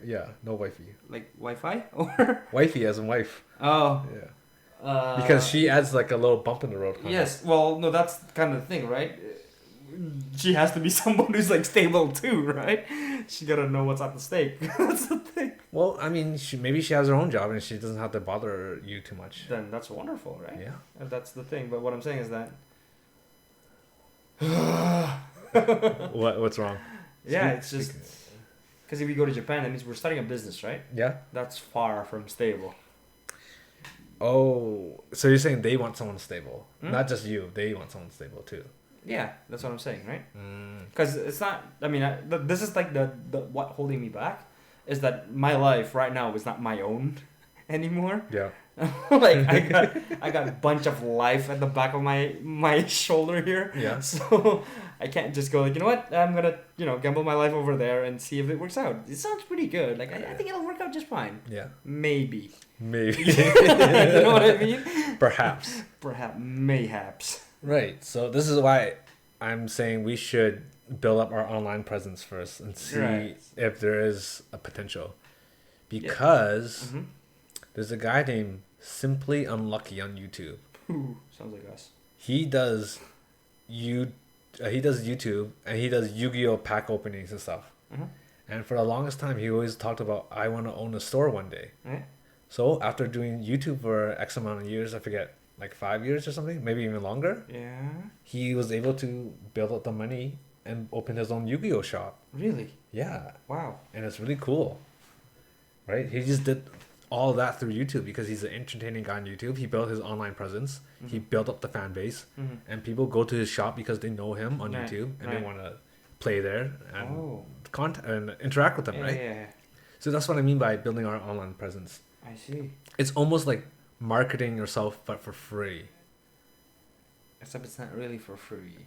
[SPEAKER 1] Yeah, no wifey.
[SPEAKER 2] Like Wi-Fi or?
[SPEAKER 1] Wifey as in wife.
[SPEAKER 2] Oh.
[SPEAKER 1] Yeah. Because she adds like a little bump in the road. Kind
[SPEAKER 2] Yes, well, no, that's kind of the thing, right? She has to be someone who's like stable too, right? She gotta know what's at the stake. That's the thing.
[SPEAKER 1] Well, I mean, maybe she has her own job and she doesn't have to bother you too much.
[SPEAKER 2] Then that's wonderful, right?
[SPEAKER 1] Yeah.
[SPEAKER 2] That's the thing. But what I'm saying is that.
[SPEAKER 1] What's wrong?
[SPEAKER 2] Yeah, it's just because if we go to Japan, that means we're starting a business, right?
[SPEAKER 1] Yeah.
[SPEAKER 2] That's far from stable.
[SPEAKER 1] Oh, so you're saying they want someone stable,
[SPEAKER 2] Hmm?
[SPEAKER 1] not just you. They want someone stable too.
[SPEAKER 2] Yeah, that's what I'm saying, right?
[SPEAKER 1] Mm.
[SPEAKER 2] Because it's not. I mean, this is like the what holding me back is that my life right now is not my own anymore.
[SPEAKER 1] Yeah.
[SPEAKER 2] Like I got a bunch of life at the back of my shoulder here.
[SPEAKER 1] Yeah.
[SPEAKER 2] So I can't just go like, you know what, I'm gonna gamble my life over there and see if it works out. It sounds pretty good. Like I think it'll work out just fine.
[SPEAKER 1] Yeah.
[SPEAKER 2] Maybe.
[SPEAKER 1] Maybe.
[SPEAKER 2] You know what I mean?
[SPEAKER 1] Perhaps.
[SPEAKER 2] Perhaps. Mayhaps.
[SPEAKER 1] Right. So this is why I'm saying we should build up our online presence first and see
[SPEAKER 2] Right.
[SPEAKER 1] if there is a potential. Because
[SPEAKER 2] Mm-hmm.
[SPEAKER 1] there's a guy named Simply Unlucky on YouTube.
[SPEAKER 2] Ooh, sounds like us.
[SPEAKER 1] He does YouTube and he does Yu-Gi-Oh pack openings and stuff.
[SPEAKER 2] Mm-hmm.
[SPEAKER 1] And for the longest time, he always talked about, I want to own a store one day.
[SPEAKER 2] Right.
[SPEAKER 1] So after doing YouTube for X amount of years, I forget, like 5 years or something, maybe even longer,
[SPEAKER 2] Yeah.
[SPEAKER 1] he was able to build up the money and open his own Yu-Gi-Oh shop.
[SPEAKER 2] Really?
[SPEAKER 1] Yeah.
[SPEAKER 2] Wow.
[SPEAKER 1] And it's really cool. Right? He just did all that through YouTube because he's an entertaining guy on YouTube. He built his online presence.
[SPEAKER 2] Mm-hmm.
[SPEAKER 1] He built up the fan base.
[SPEAKER 2] Mm-hmm.
[SPEAKER 1] And people go to his shop because they know him on
[SPEAKER 2] Right,
[SPEAKER 1] YouTube and
[SPEAKER 2] right.
[SPEAKER 1] they want to play there and
[SPEAKER 2] Oh.
[SPEAKER 1] and interact with them,
[SPEAKER 2] Yeah,
[SPEAKER 1] right?
[SPEAKER 2] yeah, yeah.
[SPEAKER 1] So that's what I mean by building our online presence.
[SPEAKER 2] I see.
[SPEAKER 1] It's almost like marketing yourself but for free.
[SPEAKER 2] Except it's not really for free.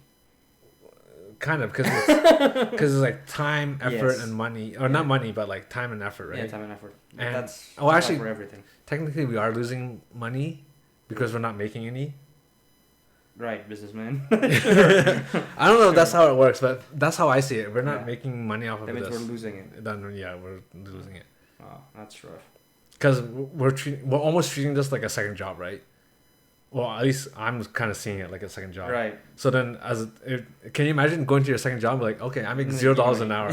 [SPEAKER 1] Kind of, because it's like time, effort,
[SPEAKER 2] Yes.
[SPEAKER 1] and money. Or
[SPEAKER 2] Yeah.
[SPEAKER 1] not money, but like time and effort, right?
[SPEAKER 2] Yeah, time and effort.
[SPEAKER 1] And-
[SPEAKER 2] That's
[SPEAKER 1] oh, actually-
[SPEAKER 2] for everything.
[SPEAKER 1] Technically, we are losing money because we're not making any.
[SPEAKER 2] Right, businessman.
[SPEAKER 1] I don't know if that's how it works, but that's how I see it. We're not
[SPEAKER 2] Yeah.
[SPEAKER 1] making money off of
[SPEAKER 2] That means
[SPEAKER 1] this.
[SPEAKER 2] we're losing it.
[SPEAKER 1] Then yeah, we're losing it
[SPEAKER 2] Oh, that's rough.
[SPEAKER 1] because we're almost treating this like a second job, right? Well, at least I'm kind of seeing it like a second job.
[SPEAKER 2] Right.
[SPEAKER 1] So then, can you imagine going to your second job like, okay, I make $0 an hour.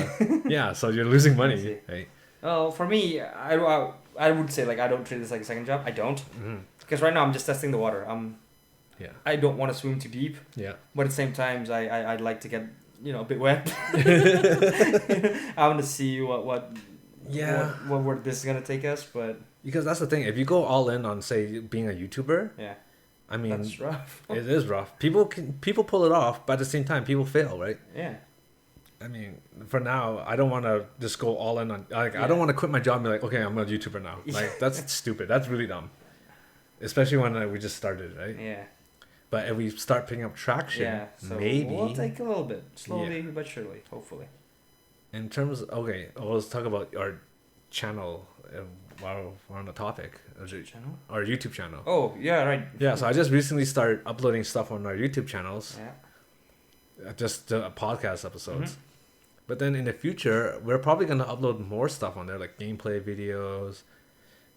[SPEAKER 1] Yeah, so you're losing money, right?
[SPEAKER 2] Well, for me, I would say like I don't treat this like a second job. I don't, because right now I'm just testing the water.
[SPEAKER 1] Yeah.
[SPEAKER 2] I don't want to swim too deep.
[SPEAKER 1] Yeah.
[SPEAKER 2] But at the same time, I'd like to get a bit wet. I want to see what where this is gonna take us, but
[SPEAKER 1] because that's the thing. If you go all in on say being a YouTuber,
[SPEAKER 2] yeah,
[SPEAKER 1] I mean,
[SPEAKER 2] that's rough.
[SPEAKER 1] It is rough. People pull it off, but at the same time, people fail, right?
[SPEAKER 2] Yeah.
[SPEAKER 1] I mean, for now, I don't want to just go all in on I don't want to quit my job and be like, okay, I'm a YouTuber now. Like that's stupid. That's really dumb. Especially when we just started, right?
[SPEAKER 2] Yeah.
[SPEAKER 1] But if we start picking up traction,
[SPEAKER 2] so
[SPEAKER 1] maybe
[SPEAKER 2] we'll take a little bit, slowly but surely, hopefully.
[SPEAKER 1] In terms of, okay, let's talk about our channel while we're on the topic.
[SPEAKER 2] Channel?
[SPEAKER 1] Our YouTube channel.
[SPEAKER 2] Oh, yeah, right.
[SPEAKER 1] Yeah, so I just recently started uploading stuff on our YouTube channels.
[SPEAKER 2] Yeah.
[SPEAKER 1] Just podcast episodes. But then in the future, we're probably going to upload more stuff on there, like gameplay videos.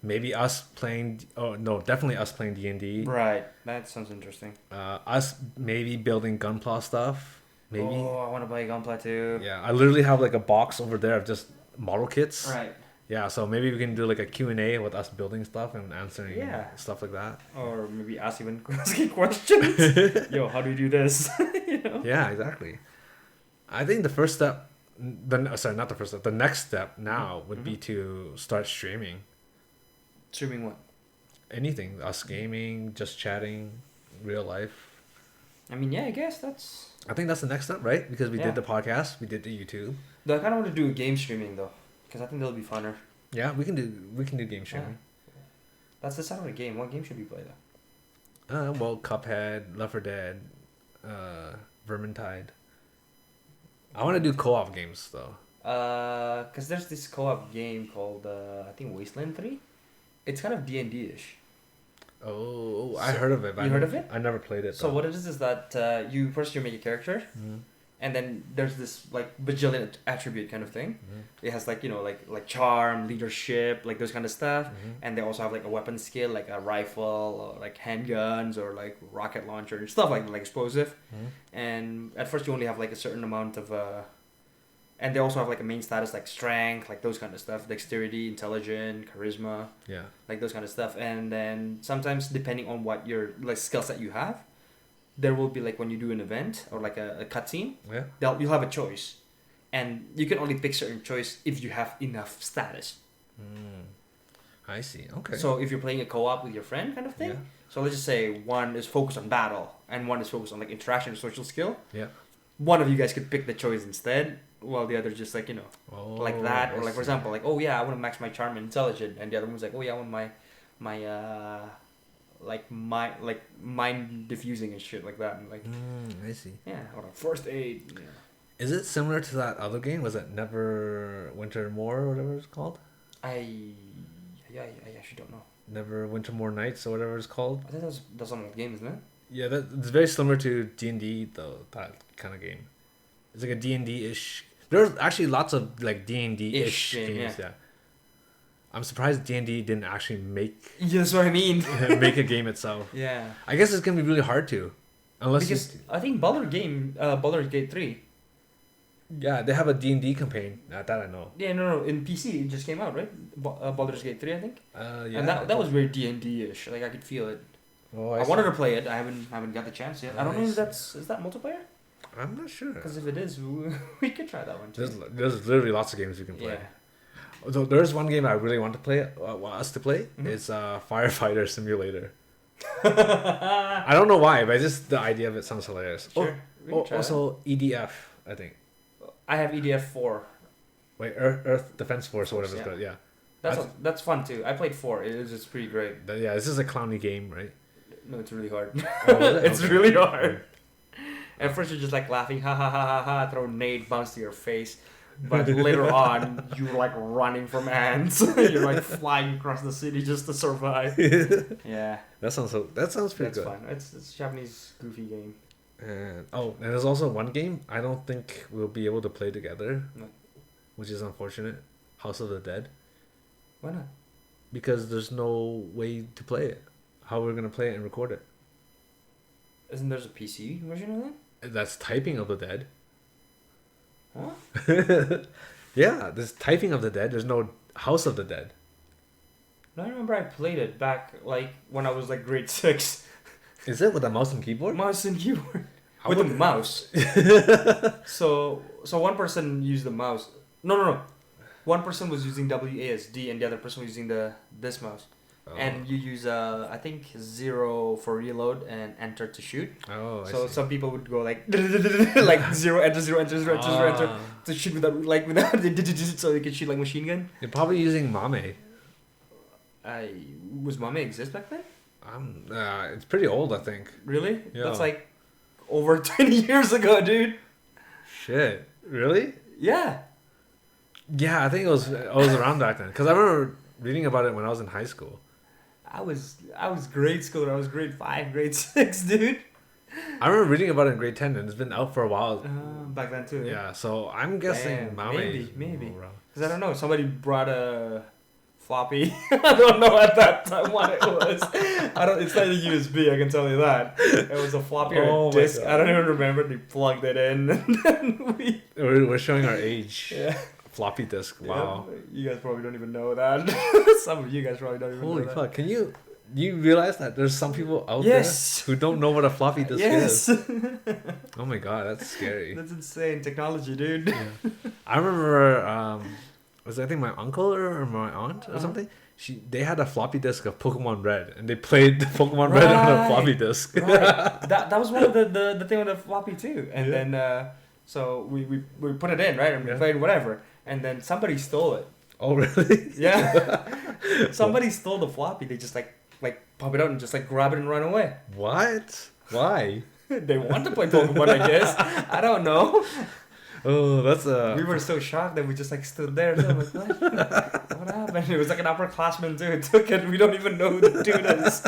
[SPEAKER 1] Maybe us playing. Oh no, definitely us playing D&D.
[SPEAKER 2] Right, that sounds interesting.
[SPEAKER 1] Us maybe building Gunpla stuff. Maybe.
[SPEAKER 2] Oh, I want to buy a Gunpla too.
[SPEAKER 1] Yeah, I literally have like a box over there of just model kits.
[SPEAKER 2] Right.
[SPEAKER 1] Yeah, so maybe we can do like a Q&A with us building stuff and answering stuff like that.
[SPEAKER 2] Or maybe ask even asking questions. Yo, how do you do this?
[SPEAKER 1] Yeah, exactly. I think the first step, not the first step. The next step now would be to start streaming.
[SPEAKER 2] Streaming what?
[SPEAKER 1] Anything. Us gaming, just chatting, real life.
[SPEAKER 2] I mean, yeah, I guess that's...
[SPEAKER 1] I think that's the next step, right? Because we did the podcast, we did the YouTube.
[SPEAKER 2] Though I kind of want to do game streaming though, because I think that'll be funner.
[SPEAKER 1] Yeah, we can do game streaming.
[SPEAKER 2] Yeah. That's the sound of a game. What game should we play though?
[SPEAKER 1] Well, Cuphead, Left 4 Dead, Vermintide. I want to do co-op games though.
[SPEAKER 2] Because there's this co-op game called I think Wasteland 3. It's kind of D&D-ish.
[SPEAKER 1] Oh, I heard of it.
[SPEAKER 2] You heard of it?
[SPEAKER 1] I never played it.
[SPEAKER 2] So
[SPEAKER 1] though.
[SPEAKER 2] what it is that you make a character, and then there's this like bajillion attribute kind of thing. It has like like charm, leadership, like those kind of stuff, and they also have like a weapon skill, like a rifle, or like handguns, or like rocket launcher and stuff like explosive. And at first you only have like a certain amount of and they also have like a main status like strength, like those kind of stuff, dexterity, intelligence, charisma, like those kind of stuff. And then sometimes depending on what your like skill set you have, there will be like when you do an event or like a cutscene, you'll have a choice, and you can only pick certain choice if you have enough status.
[SPEAKER 1] I see. Okay.
[SPEAKER 2] So if you're playing a co-op with your friend kind of thing, so let's just say one is focused on battle and one is focused on like interaction and social skill.
[SPEAKER 1] Yeah.
[SPEAKER 2] One of you guys could pick the choice instead, while the other just like like that, or like for example like, oh yeah, I want to max my charm and intelligence, and the other one's like, oh yeah, I want my mind diffusing and shit like that, and like
[SPEAKER 1] I see.
[SPEAKER 2] Yeah, or like first aid. Yeah.
[SPEAKER 1] Is it similar to that other game? Was it Never Winter More or whatever it's called?
[SPEAKER 2] I actually don't know.
[SPEAKER 1] Never Winter More Nights or whatever it's called.
[SPEAKER 2] I think that's on the game, isn't it?
[SPEAKER 1] Yeah, it's very similar to D&D though. That kind of game. It's like a D&D-ish. There's actually lots of like D&D-ish games. Yeah. I'm surprised D&D didn't actually make.
[SPEAKER 2] Yeah, that's what I mean.
[SPEAKER 1] make a game itself.
[SPEAKER 2] Yeah.
[SPEAKER 1] I guess it's gonna be really hard to,
[SPEAKER 2] because I think Baldur's Gate 3.
[SPEAKER 1] Yeah, they have a D&D campaign. That I know.
[SPEAKER 2] Yeah, no. In PC, it just came out, right? Baldur's Gate 3, I think.
[SPEAKER 1] Yeah.
[SPEAKER 2] And that was very D&D-ish. Like I could feel it.
[SPEAKER 1] Oh,
[SPEAKER 2] I wanted to play it. I haven't got the chance yet. I don't know if is that multiplayer.
[SPEAKER 1] I'm not sure.
[SPEAKER 2] Because if it is, we could try that one too.
[SPEAKER 1] There's literally lots of games we can play. Yeah. So there's one game I really want to play. Want us to play. It's Firefighter Simulator. I don't know why, but just the idea of it sounds hilarious.
[SPEAKER 2] Sure.
[SPEAKER 1] Also EDF, I think.
[SPEAKER 2] I have EDF 4.
[SPEAKER 1] Wait, Earth Defense Force or whatever it's called. Yeah.
[SPEAKER 2] That's fun too. I played 4. It's pretty great.
[SPEAKER 1] Yeah, this is a clowny game, right?
[SPEAKER 2] No, it's really hard.
[SPEAKER 1] Oh,
[SPEAKER 2] it's really hard. At first you're just like laughing, ha ha ha ha ha, throw a nade, bounce to your face. But later on, you're like running from ants. You're like flying across the city just to survive. Yeah.
[SPEAKER 1] That sounds pretty good.
[SPEAKER 2] That's fun. It's a Japanese goofy game.
[SPEAKER 1] And there's also one game I don't think we'll be able to play together, which is unfortunate. House of the Dead.
[SPEAKER 2] Why not?
[SPEAKER 1] Because there's no way to play it. How we're gonna play it and record it?
[SPEAKER 2] Isn't there a PC version of that?
[SPEAKER 1] That's Typing of the Dead.
[SPEAKER 2] Huh?
[SPEAKER 1] Yeah, there's Typing of the Dead. There's no House of the Dead.
[SPEAKER 2] No, I remember I played it back like when I was like grade 6.
[SPEAKER 1] Is it with a mouse and keyboard?
[SPEAKER 2] Mouse and keyboard.
[SPEAKER 1] I
[SPEAKER 2] With a
[SPEAKER 1] would-
[SPEAKER 2] mouse. So one person used the mouse. No. One person was using WASD and the other person was using this mouse.
[SPEAKER 1] Oh.
[SPEAKER 2] And you use I think 0 for reload and enter to shoot.
[SPEAKER 1] Oh, I
[SPEAKER 2] So
[SPEAKER 1] see.
[SPEAKER 2] some people would go like like 0 enter 0 enter 0 enter 0 enter
[SPEAKER 1] Ah.
[SPEAKER 2] to shoot without the so they could shoot like machine gun.
[SPEAKER 1] You're probably using Mame.
[SPEAKER 2] Was Mame exist back then?
[SPEAKER 1] It's pretty old, I think.
[SPEAKER 2] Really?
[SPEAKER 1] Yeah.
[SPEAKER 2] That's like over 20 years ago, dude.
[SPEAKER 1] Shit. Really?
[SPEAKER 2] Yeah.
[SPEAKER 1] Yeah, I think it was around back then. Because I remember reading about it when I was in high school.
[SPEAKER 2] I was grade school. I was grade 5, grade 6, dude.
[SPEAKER 1] I remember reading about it in grade 10, and it's been out for a while.
[SPEAKER 2] Back then too.
[SPEAKER 1] Yeah, so I'm guessing
[SPEAKER 2] Damn,
[SPEAKER 1] Mame.
[SPEAKER 2] maybe.
[SPEAKER 1] around.
[SPEAKER 2] Because I don't know. Somebody brought a floppy. I don't know at that time what it was. It's not a USB. I can tell you that. It was a floppy or
[SPEAKER 1] Oh
[SPEAKER 2] a
[SPEAKER 1] my
[SPEAKER 2] disc.
[SPEAKER 1] God.
[SPEAKER 2] I don't even remember. They plugged it in, and then we.
[SPEAKER 1] We're showing our age.
[SPEAKER 2] Yeah.
[SPEAKER 1] Floppy disk. Wow.
[SPEAKER 2] Yeah, you guys probably don't even know that. Some of you guys probably don't even
[SPEAKER 1] Holy
[SPEAKER 2] know
[SPEAKER 1] fuck! Can you realize that there's some people out
[SPEAKER 2] Yes.
[SPEAKER 1] there who don't know what a floppy
[SPEAKER 2] that.
[SPEAKER 1] disk
[SPEAKER 2] Yes.
[SPEAKER 1] is? Oh my god, that's scary.
[SPEAKER 2] That's insane technology, dude.
[SPEAKER 1] Yeah. I remember was it, I think my uncle or my aunt or
[SPEAKER 2] Uh-huh.
[SPEAKER 1] something. They had a floppy disk of Pokemon Red, and they played the Pokemon Red on a
[SPEAKER 2] Right.
[SPEAKER 1] floppy disk.
[SPEAKER 2] Right. That was one of the thing with the floppy too. And
[SPEAKER 1] Yeah.
[SPEAKER 2] then so we put it in, right? And we
[SPEAKER 1] Yeah.
[SPEAKER 2] played whatever. And then somebody stole it.
[SPEAKER 1] Oh really?
[SPEAKER 2] Yeah. Somebody stole the floppy. They just like pop it out and just like grab it and run away.
[SPEAKER 1] What? Why?
[SPEAKER 2] They want to play Pokemon, I guess. I don't know.
[SPEAKER 1] Oh, that's
[SPEAKER 2] We were so shocked that we just like stood there. So I'm like, what happened? It was like an upperclassman dude took it. We don't even know who the dude is.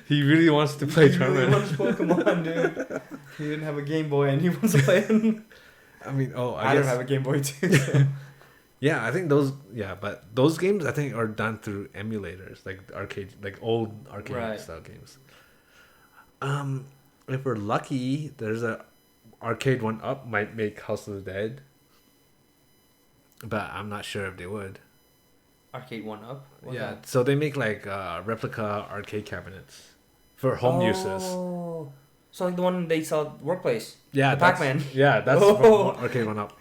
[SPEAKER 1] He really wants to play
[SPEAKER 2] He really
[SPEAKER 1] tournament.
[SPEAKER 2] wants Pokemon, dude. He didn't have a Game Boy and he wants to play it.
[SPEAKER 1] I mean,
[SPEAKER 2] I don't have a Game Boy too. So.
[SPEAKER 1] Yeah, I think those. Yeah, but those games I think are done through emulators, like arcade, like old arcade
[SPEAKER 2] Right.
[SPEAKER 1] style games. If we're lucky, there's a arcade one up might make House of the Dead, but I'm not sure if they would.
[SPEAKER 2] Arcade 1-Up? What's
[SPEAKER 1] Yeah,
[SPEAKER 2] that?
[SPEAKER 1] so they make like replica arcade cabinets for home uses.
[SPEAKER 2] Oh. So like the one they sell at workplace.
[SPEAKER 1] Yeah,
[SPEAKER 2] the
[SPEAKER 1] that's-
[SPEAKER 2] Pac-Man.
[SPEAKER 1] Yeah, that's
[SPEAKER 2] Oh.
[SPEAKER 1] arcade one up.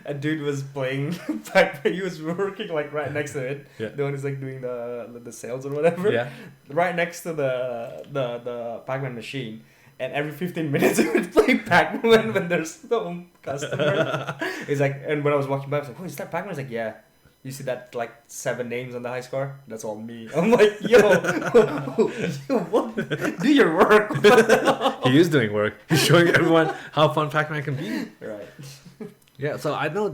[SPEAKER 2] A dude was playing Pac-Man. He was working like right next to it.
[SPEAKER 1] Yeah.
[SPEAKER 2] The one who's like doing the sales or whatever.
[SPEAKER 1] Yeah.
[SPEAKER 2] Right next to the Pac-Man machine. And every 15 minutes it would play Pac-Man when there's no customer. He's like, and when I was walking by, I was like, oh, is that Pac-Man? He's like, yeah. You see that like 7 names on the high score? That's all me. I'm like, yo, what? Do your work.
[SPEAKER 1] He is doing work. He's showing everyone how fun Pac-Man can be.
[SPEAKER 2] Right.
[SPEAKER 1] Yeah, so I know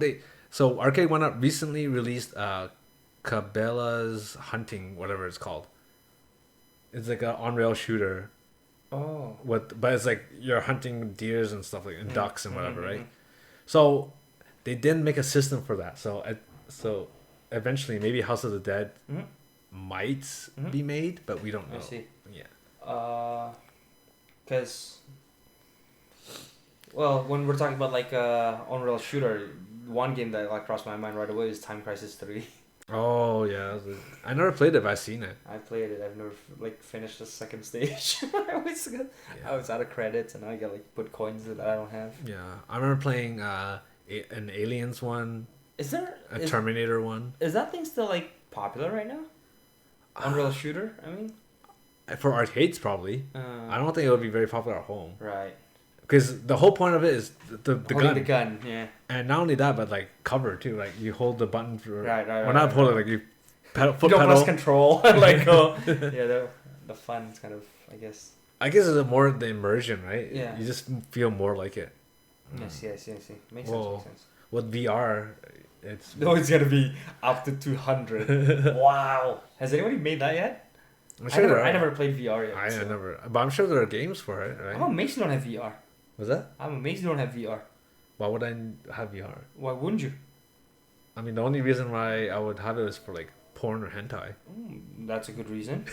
[SPEAKER 1] so Arcade One Up recently released Cabela's Hunting, whatever it's called. It's like an on-rail shooter
[SPEAKER 2] Oh.
[SPEAKER 1] but it's like you're hunting deers and stuff like and ducks and whatever,
[SPEAKER 2] Mhm,
[SPEAKER 1] right? So they didn't make a system for that. So eventually maybe House of the Dead
[SPEAKER 2] Mhm.
[SPEAKER 1] might
[SPEAKER 2] Mhm.
[SPEAKER 1] be made, but we don't know.
[SPEAKER 2] I see.
[SPEAKER 1] Yeah.
[SPEAKER 2] Because, well, when we're talking about like on-rail shooter, one game that like crossed my mind right away is Time Crisis 3.
[SPEAKER 1] Oh yeah, I never played it, but I've seen it.
[SPEAKER 2] I played it. I've never like finished the second stage. I was out of credits, and I got like put coins that I don't have.
[SPEAKER 1] Yeah, I remember playing an Aliens one,
[SPEAKER 2] Is there
[SPEAKER 1] a
[SPEAKER 2] is,
[SPEAKER 1] Terminator one.
[SPEAKER 2] is that thing still like popular right now? On-rail shooter. I mean.
[SPEAKER 1] For arcades, probably. I don't think it would be very popular at home.
[SPEAKER 2] Right.
[SPEAKER 1] Because the whole point of it is the
[SPEAKER 2] Holding
[SPEAKER 1] gun.
[SPEAKER 2] the gun. Yeah.
[SPEAKER 1] And not only that, but like cover too. Like you hold the button for.
[SPEAKER 2] Right.
[SPEAKER 1] Well, not hold it. Like you foot
[SPEAKER 2] You don't
[SPEAKER 1] pedal.
[SPEAKER 2] press control. Like yeah, the fun is kind of I guess.
[SPEAKER 1] I guess it's more the immersion, right?
[SPEAKER 2] Yeah.
[SPEAKER 1] You just feel more like it.
[SPEAKER 2] Yes. Makes
[SPEAKER 1] Whoa.
[SPEAKER 2] sense. Makes sense.
[SPEAKER 1] With VR, it's.
[SPEAKER 2] No, it's gonna be up to 200. Wow. Has anybody made that yet?
[SPEAKER 1] I'm sure there are.
[SPEAKER 2] I never played VR yet.
[SPEAKER 1] I
[SPEAKER 2] so.
[SPEAKER 1] never. But I'm sure there are games for it, right?
[SPEAKER 2] I'm amazed you don't have VR.
[SPEAKER 1] Was that?
[SPEAKER 2] I'm amazed you don't have VR.
[SPEAKER 1] Why would I have VR?
[SPEAKER 2] Why wouldn't you?
[SPEAKER 1] I mean, the only reason why I would have it is for like porn or hentai.
[SPEAKER 2] That's a good reason.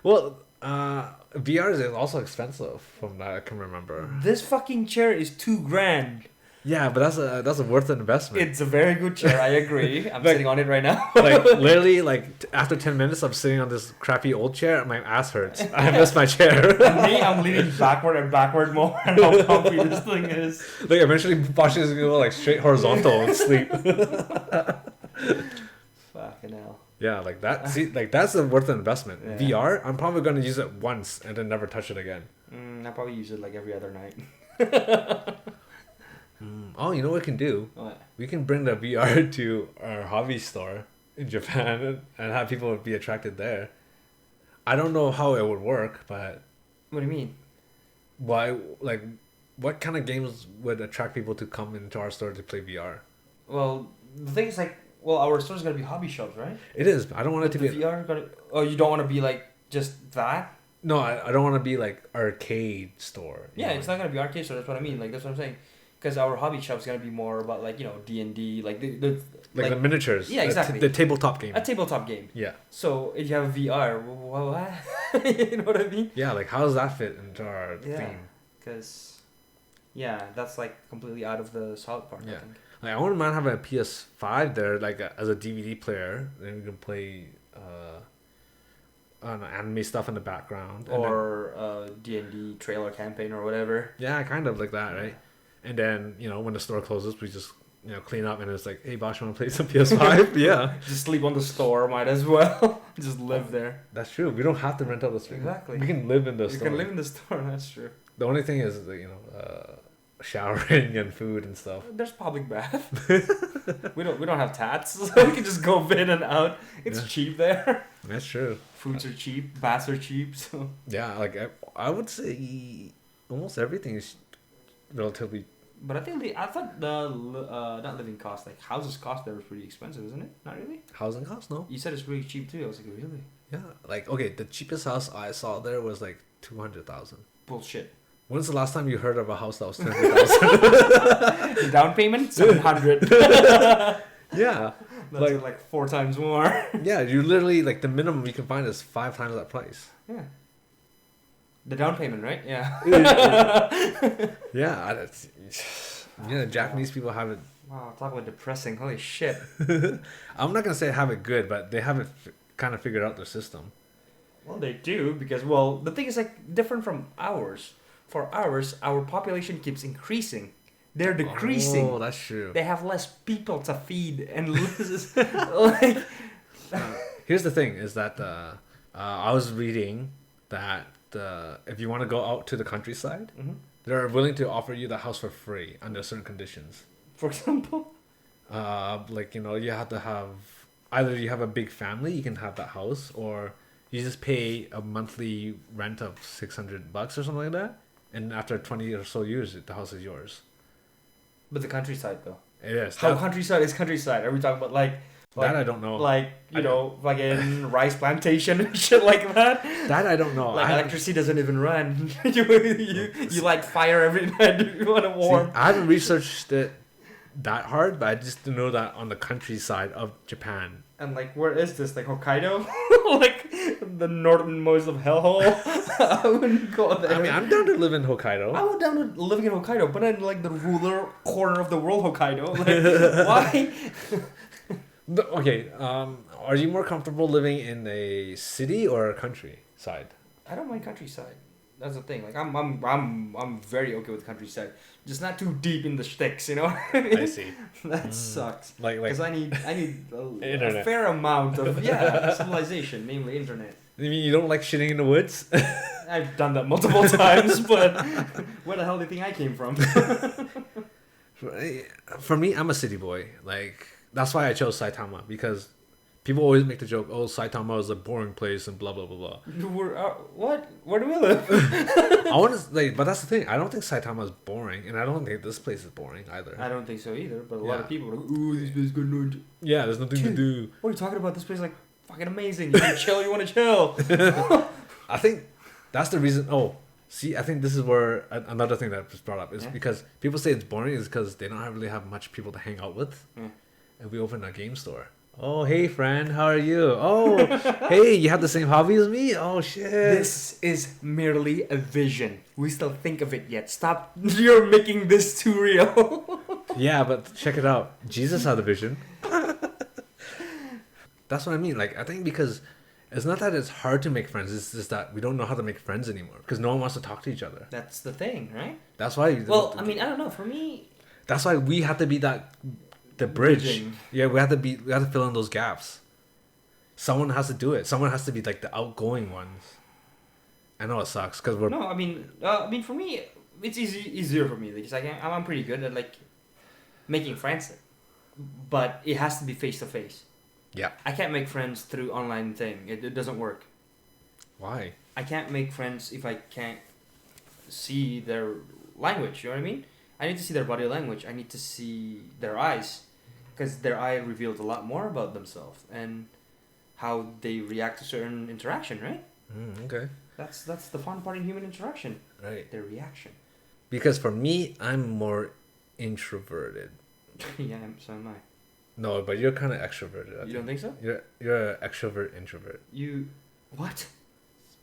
[SPEAKER 1] Well, VR is also expensive from that I can remember.
[SPEAKER 2] This fucking chair is $2,000.
[SPEAKER 1] Yeah, but that's a worth an investment.
[SPEAKER 2] It's a very good chair. I agree. I'm
[SPEAKER 1] Like-
[SPEAKER 2] sitting on it right now.
[SPEAKER 1] Like literally, like after 10 minutes of sitting on this crappy old chair, my ass hurts. I miss my chair.
[SPEAKER 2] And me, I'm leaning backward and backward more. And how comfy this thing is.
[SPEAKER 1] Like eventually, Bosch is gonna go like straight horizontal and sleep.
[SPEAKER 2] Fucking hell.
[SPEAKER 1] Yeah, like that. See, like that's a worth an investment.
[SPEAKER 2] Yeah.
[SPEAKER 1] VR, I'm probably gonna use it once and then never touch it again.
[SPEAKER 2] I probably use it like every other night.
[SPEAKER 1] Oh, you know what we can do?
[SPEAKER 2] What?
[SPEAKER 1] We can bring the VR to our hobby store in Japan and have people be attracted there. I don't know how it would work, but
[SPEAKER 2] What do you mean?
[SPEAKER 1] why? Like, what kind of games would attract people to come into our store to play VR?
[SPEAKER 2] Well, the thing is like, well, our store's gonna be hobby shops, right?
[SPEAKER 1] It is. I don't want it
[SPEAKER 2] But
[SPEAKER 1] to
[SPEAKER 2] the
[SPEAKER 1] be.
[SPEAKER 2] VR gonna. Oh, you don't want to be like just that?
[SPEAKER 1] No, I don't want to be like arcade store. you
[SPEAKER 2] Yeah,
[SPEAKER 1] know?
[SPEAKER 2] it's not gonna be arcade store. That's what I mean. Like that's what I'm saying. Because our hobby shop's gonna be more about like D&D, like the
[SPEAKER 1] like the miniatures.
[SPEAKER 2] Yeah, exactly.
[SPEAKER 1] The tabletop game.
[SPEAKER 2] a tabletop game.
[SPEAKER 1] Yeah.
[SPEAKER 2] So if you have VR, what? You know what I mean?
[SPEAKER 1] Yeah, like how does that fit into our
[SPEAKER 2] Yeah.
[SPEAKER 1] theme?
[SPEAKER 2] Because, yeah, that's like completely out of the solid part.
[SPEAKER 1] Yeah.
[SPEAKER 2] I think.
[SPEAKER 1] Like I wouldn't mind having a PS5 there, like as a DVD player, then we can play I don't know, anime stuff in the background. And
[SPEAKER 2] Or D&D trailer campaign or whatever.
[SPEAKER 1] then, yeah, kind of like that, right? And then when the store closes, we just clean up, and it's like, hey, Bosh, want to play some PS5? Yeah,
[SPEAKER 2] Just sleep on the store, might as well. Just live there.
[SPEAKER 1] that's true. We don't have to rent out the store.
[SPEAKER 2] Exactly.
[SPEAKER 1] We can live in the
[SPEAKER 2] You
[SPEAKER 1] store.
[SPEAKER 2] can live in the store. That's true.
[SPEAKER 1] The only thing is, showering and food and stuff.
[SPEAKER 2] There's public bath. we don't have tats, so we can just go in and out. It's
[SPEAKER 1] Yeah.
[SPEAKER 2] cheap there.
[SPEAKER 1] That's true.
[SPEAKER 2] Foods are cheap. Baths are cheap. So
[SPEAKER 1] Yeah, like I would say almost everything is relatively.
[SPEAKER 2] but I thought the not living cost, like houses cost there was pretty expensive, isn't it? Not really.
[SPEAKER 1] Housing costs, no?
[SPEAKER 2] You said it's really cheap too. I was like, really?
[SPEAKER 1] Yeah, like okay, the cheapest house I saw there was like 200,000.
[SPEAKER 2] Bullshit.
[SPEAKER 1] When's the last time you heard of a house that was 200,000?
[SPEAKER 2] The down payment 700.
[SPEAKER 1] Yeah,
[SPEAKER 2] That's like 4 times more.
[SPEAKER 1] yeah. You literally like the minimum you can find is 5 times that price.
[SPEAKER 2] Yeah. The down payment, right? Yeah.
[SPEAKER 1] Yeah, Japanese people have it.
[SPEAKER 2] Wow, talk about depressing. Holy shit.
[SPEAKER 1] I'm not gonna say have it good, but they have it kind of figured out their system.
[SPEAKER 2] Well, they do because, well, the thing is like different from ours. For ours, our population keeps increasing. They're decreasing.
[SPEAKER 1] Oh, that's true.
[SPEAKER 2] They have less people to feed and like.
[SPEAKER 1] Here's the thing: is that I was reading that if you want to go out to the countryside,
[SPEAKER 2] Mhm.
[SPEAKER 1] they're willing to offer you the house for free under certain conditions.
[SPEAKER 2] For example.
[SPEAKER 1] Like you have to have either you have a big family, you can have that house, or you just pay a monthly rent of $600 or something like that, and after 20 or so years, the house is yours.
[SPEAKER 2] But the countryside though.
[SPEAKER 1] It is.
[SPEAKER 2] How
[SPEAKER 1] That,
[SPEAKER 2] countryside is countryside? Are we talking about like
[SPEAKER 1] that I don't know.
[SPEAKER 2] like
[SPEAKER 1] I
[SPEAKER 2] fucking rice plantation and shit like that?
[SPEAKER 1] That I don't know.
[SPEAKER 2] Like
[SPEAKER 1] I haven't-
[SPEAKER 2] electricity doesn't even run. you light fire every night if you want to warm.
[SPEAKER 1] See, I haven't researched it that hard, but I just know that on the countryside of Japan.
[SPEAKER 2] And like, where is this? Like Hokkaido? Like the northernmost of hellhole? I wouldn't go there.
[SPEAKER 1] I mean, I'm down to live in Hokkaido.
[SPEAKER 2] I would down to living in Hokkaido, but in like the ruler corner of the world, Hokkaido. Like, why?
[SPEAKER 1] Okay, are you more comfortable living in a city or a countryside?
[SPEAKER 2] I don't mind countryside. That's the thing. Like, I'm very okay with countryside. Just not too deep in the sticks, you know.
[SPEAKER 1] I see.
[SPEAKER 2] That sucks.
[SPEAKER 1] Like
[SPEAKER 2] Because I need a
[SPEAKER 1] Internet.
[SPEAKER 2] fair amount of civilization, namely internet.
[SPEAKER 1] you mean you don't like shitting in the woods?
[SPEAKER 2] I've done that multiple times, but where the hell do you think I came from?
[SPEAKER 1] For me, I'm a city boy. Like that's why I chose Saitama, because people always make the joke, "Oh, Saitama is a boring place," and blah blah blah blah.
[SPEAKER 2] What? Where do we live?
[SPEAKER 1] I want to like, but that's the thing. I don't think Saitama is boring, and I don't think this place is boring either.
[SPEAKER 2] I don't think so either, but a lot
[SPEAKER 1] Yeah.
[SPEAKER 2] of people are like, ooh, this place is good.
[SPEAKER 1] Yeah, there's nothing to do.
[SPEAKER 2] What are you talking about? This place is like fucking amazing. You can chill, you want to chill.
[SPEAKER 1] I think that's the reason. Oh, see, I think this is where another thing that was brought up is
[SPEAKER 2] Yeah.
[SPEAKER 1] because people say it's boring is because they don't really have much people to hang out with.
[SPEAKER 2] Yeah.
[SPEAKER 1] And we open a game store. Oh, hey friend, how are you? Oh, hey, you have the same hobby as me? Oh shit.
[SPEAKER 2] This is merely a vision. We still think of it yet. Stop. You're making this too real.
[SPEAKER 1] Yeah, but check it out. Jesus had a vision. That's what I mean. Like, I think because it's not that it's hard to make friends. It's just that we don't know how to make friends anymore because no one wants to talk to each other.
[SPEAKER 2] That's the thing, right?
[SPEAKER 1] That's why.
[SPEAKER 2] Well, I mean, I don't know. For me,
[SPEAKER 1] That's why we have to be the bridge.
[SPEAKER 2] Bridging.
[SPEAKER 1] Yeah, we have to fill in those gaps. Someone has to do it. Someone has to be like the outgoing ones. I know it sucks because we're
[SPEAKER 2] no. I mean, for me, it's easier for me because I'm pretty good at like making friends, but it has to be face to face.
[SPEAKER 1] yeah.
[SPEAKER 2] I can't make friends through online thing. It doesn't work.
[SPEAKER 1] Why?
[SPEAKER 2] I can't make friends if I can't see their language. You know what I mean? I need to see their body language. I need to see their eyes, because their eye reveals a lot more about themselves and how they react to certain interaction. Right?
[SPEAKER 1] Okay.
[SPEAKER 2] That's the fun part in human interaction.
[SPEAKER 1] Right.
[SPEAKER 2] Their reaction.
[SPEAKER 1] Because for me, I'm more introverted.
[SPEAKER 2] Yeah, so am I.
[SPEAKER 1] No, but you're kind of extroverted.
[SPEAKER 2] You don't think so?
[SPEAKER 1] You're an extrovert introvert.
[SPEAKER 2] You what?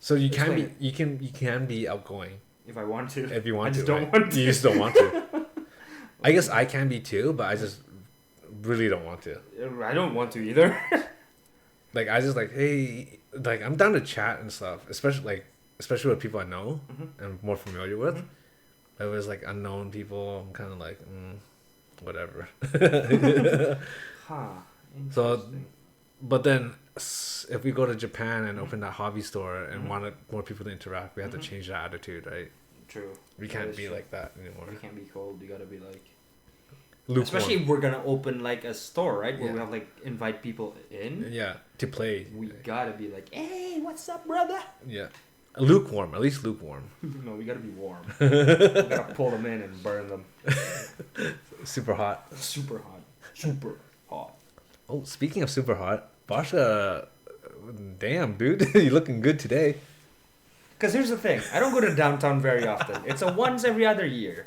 [SPEAKER 1] So you
[SPEAKER 2] Explain
[SPEAKER 1] can you can be outgoing
[SPEAKER 2] If I want to.
[SPEAKER 1] if you want
[SPEAKER 2] I just
[SPEAKER 1] to.
[SPEAKER 2] don't
[SPEAKER 1] right?
[SPEAKER 2] want to.
[SPEAKER 1] You just don't want to. I guess I can be too, but I just really don't want to.
[SPEAKER 2] I don't want to either.
[SPEAKER 1] Like I just like, hey, like I'm down to chat and stuff, especially with people I know
[SPEAKER 2] Mm-hmm.
[SPEAKER 1] and more familiar with.
[SPEAKER 2] Mhm.
[SPEAKER 1] If it was like unknown people, I'm kind of like, whatever.
[SPEAKER 2] Huh.
[SPEAKER 1] So-
[SPEAKER 2] Interesting.
[SPEAKER 1] But then, if we go to Japan and open that hobby store and
[SPEAKER 2] Mhm.
[SPEAKER 1] wanted more people to interact, we have
[SPEAKER 2] Mhm.
[SPEAKER 1] to change that attitude, right?
[SPEAKER 2] True.
[SPEAKER 1] We
[SPEAKER 2] That
[SPEAKER 1] can't
[SPEAKER 2] is
[SPEAKER 1] be
[SPEAKER 2] true.
[SPEAKER 1] like that anymore.
[SPEAKER 2] You can't be cold. You gotta be like.
[SPEAKER 1] Lukewarm.
[SPEAKER 2] Especially if we're gonna open like a store, right? Where we
[SPEAKER 1] Yeah.
[SPEAKER 2] have like invite people in.
[SPEAKER 1] Yeah, to play.
[SPEAKER 2] We gotta be like, hey, what's up, brother?
[SPEAKER 1] Yeah, lukewarm. At least lukewarm.
[SPEAKER 2] No, we gotta be warm. We gotta pull them in and burn them.
[SPEAKER 1] Super hot.
[SPEAKER 2] Super hot. Super hot.
[SPEAKER 1] Oh, speaking of super hot, Basha, damn dude, you looking good today.
[SPEAKER 2] Because here's the thing, I don't go to downtown very often. It's a once every other year,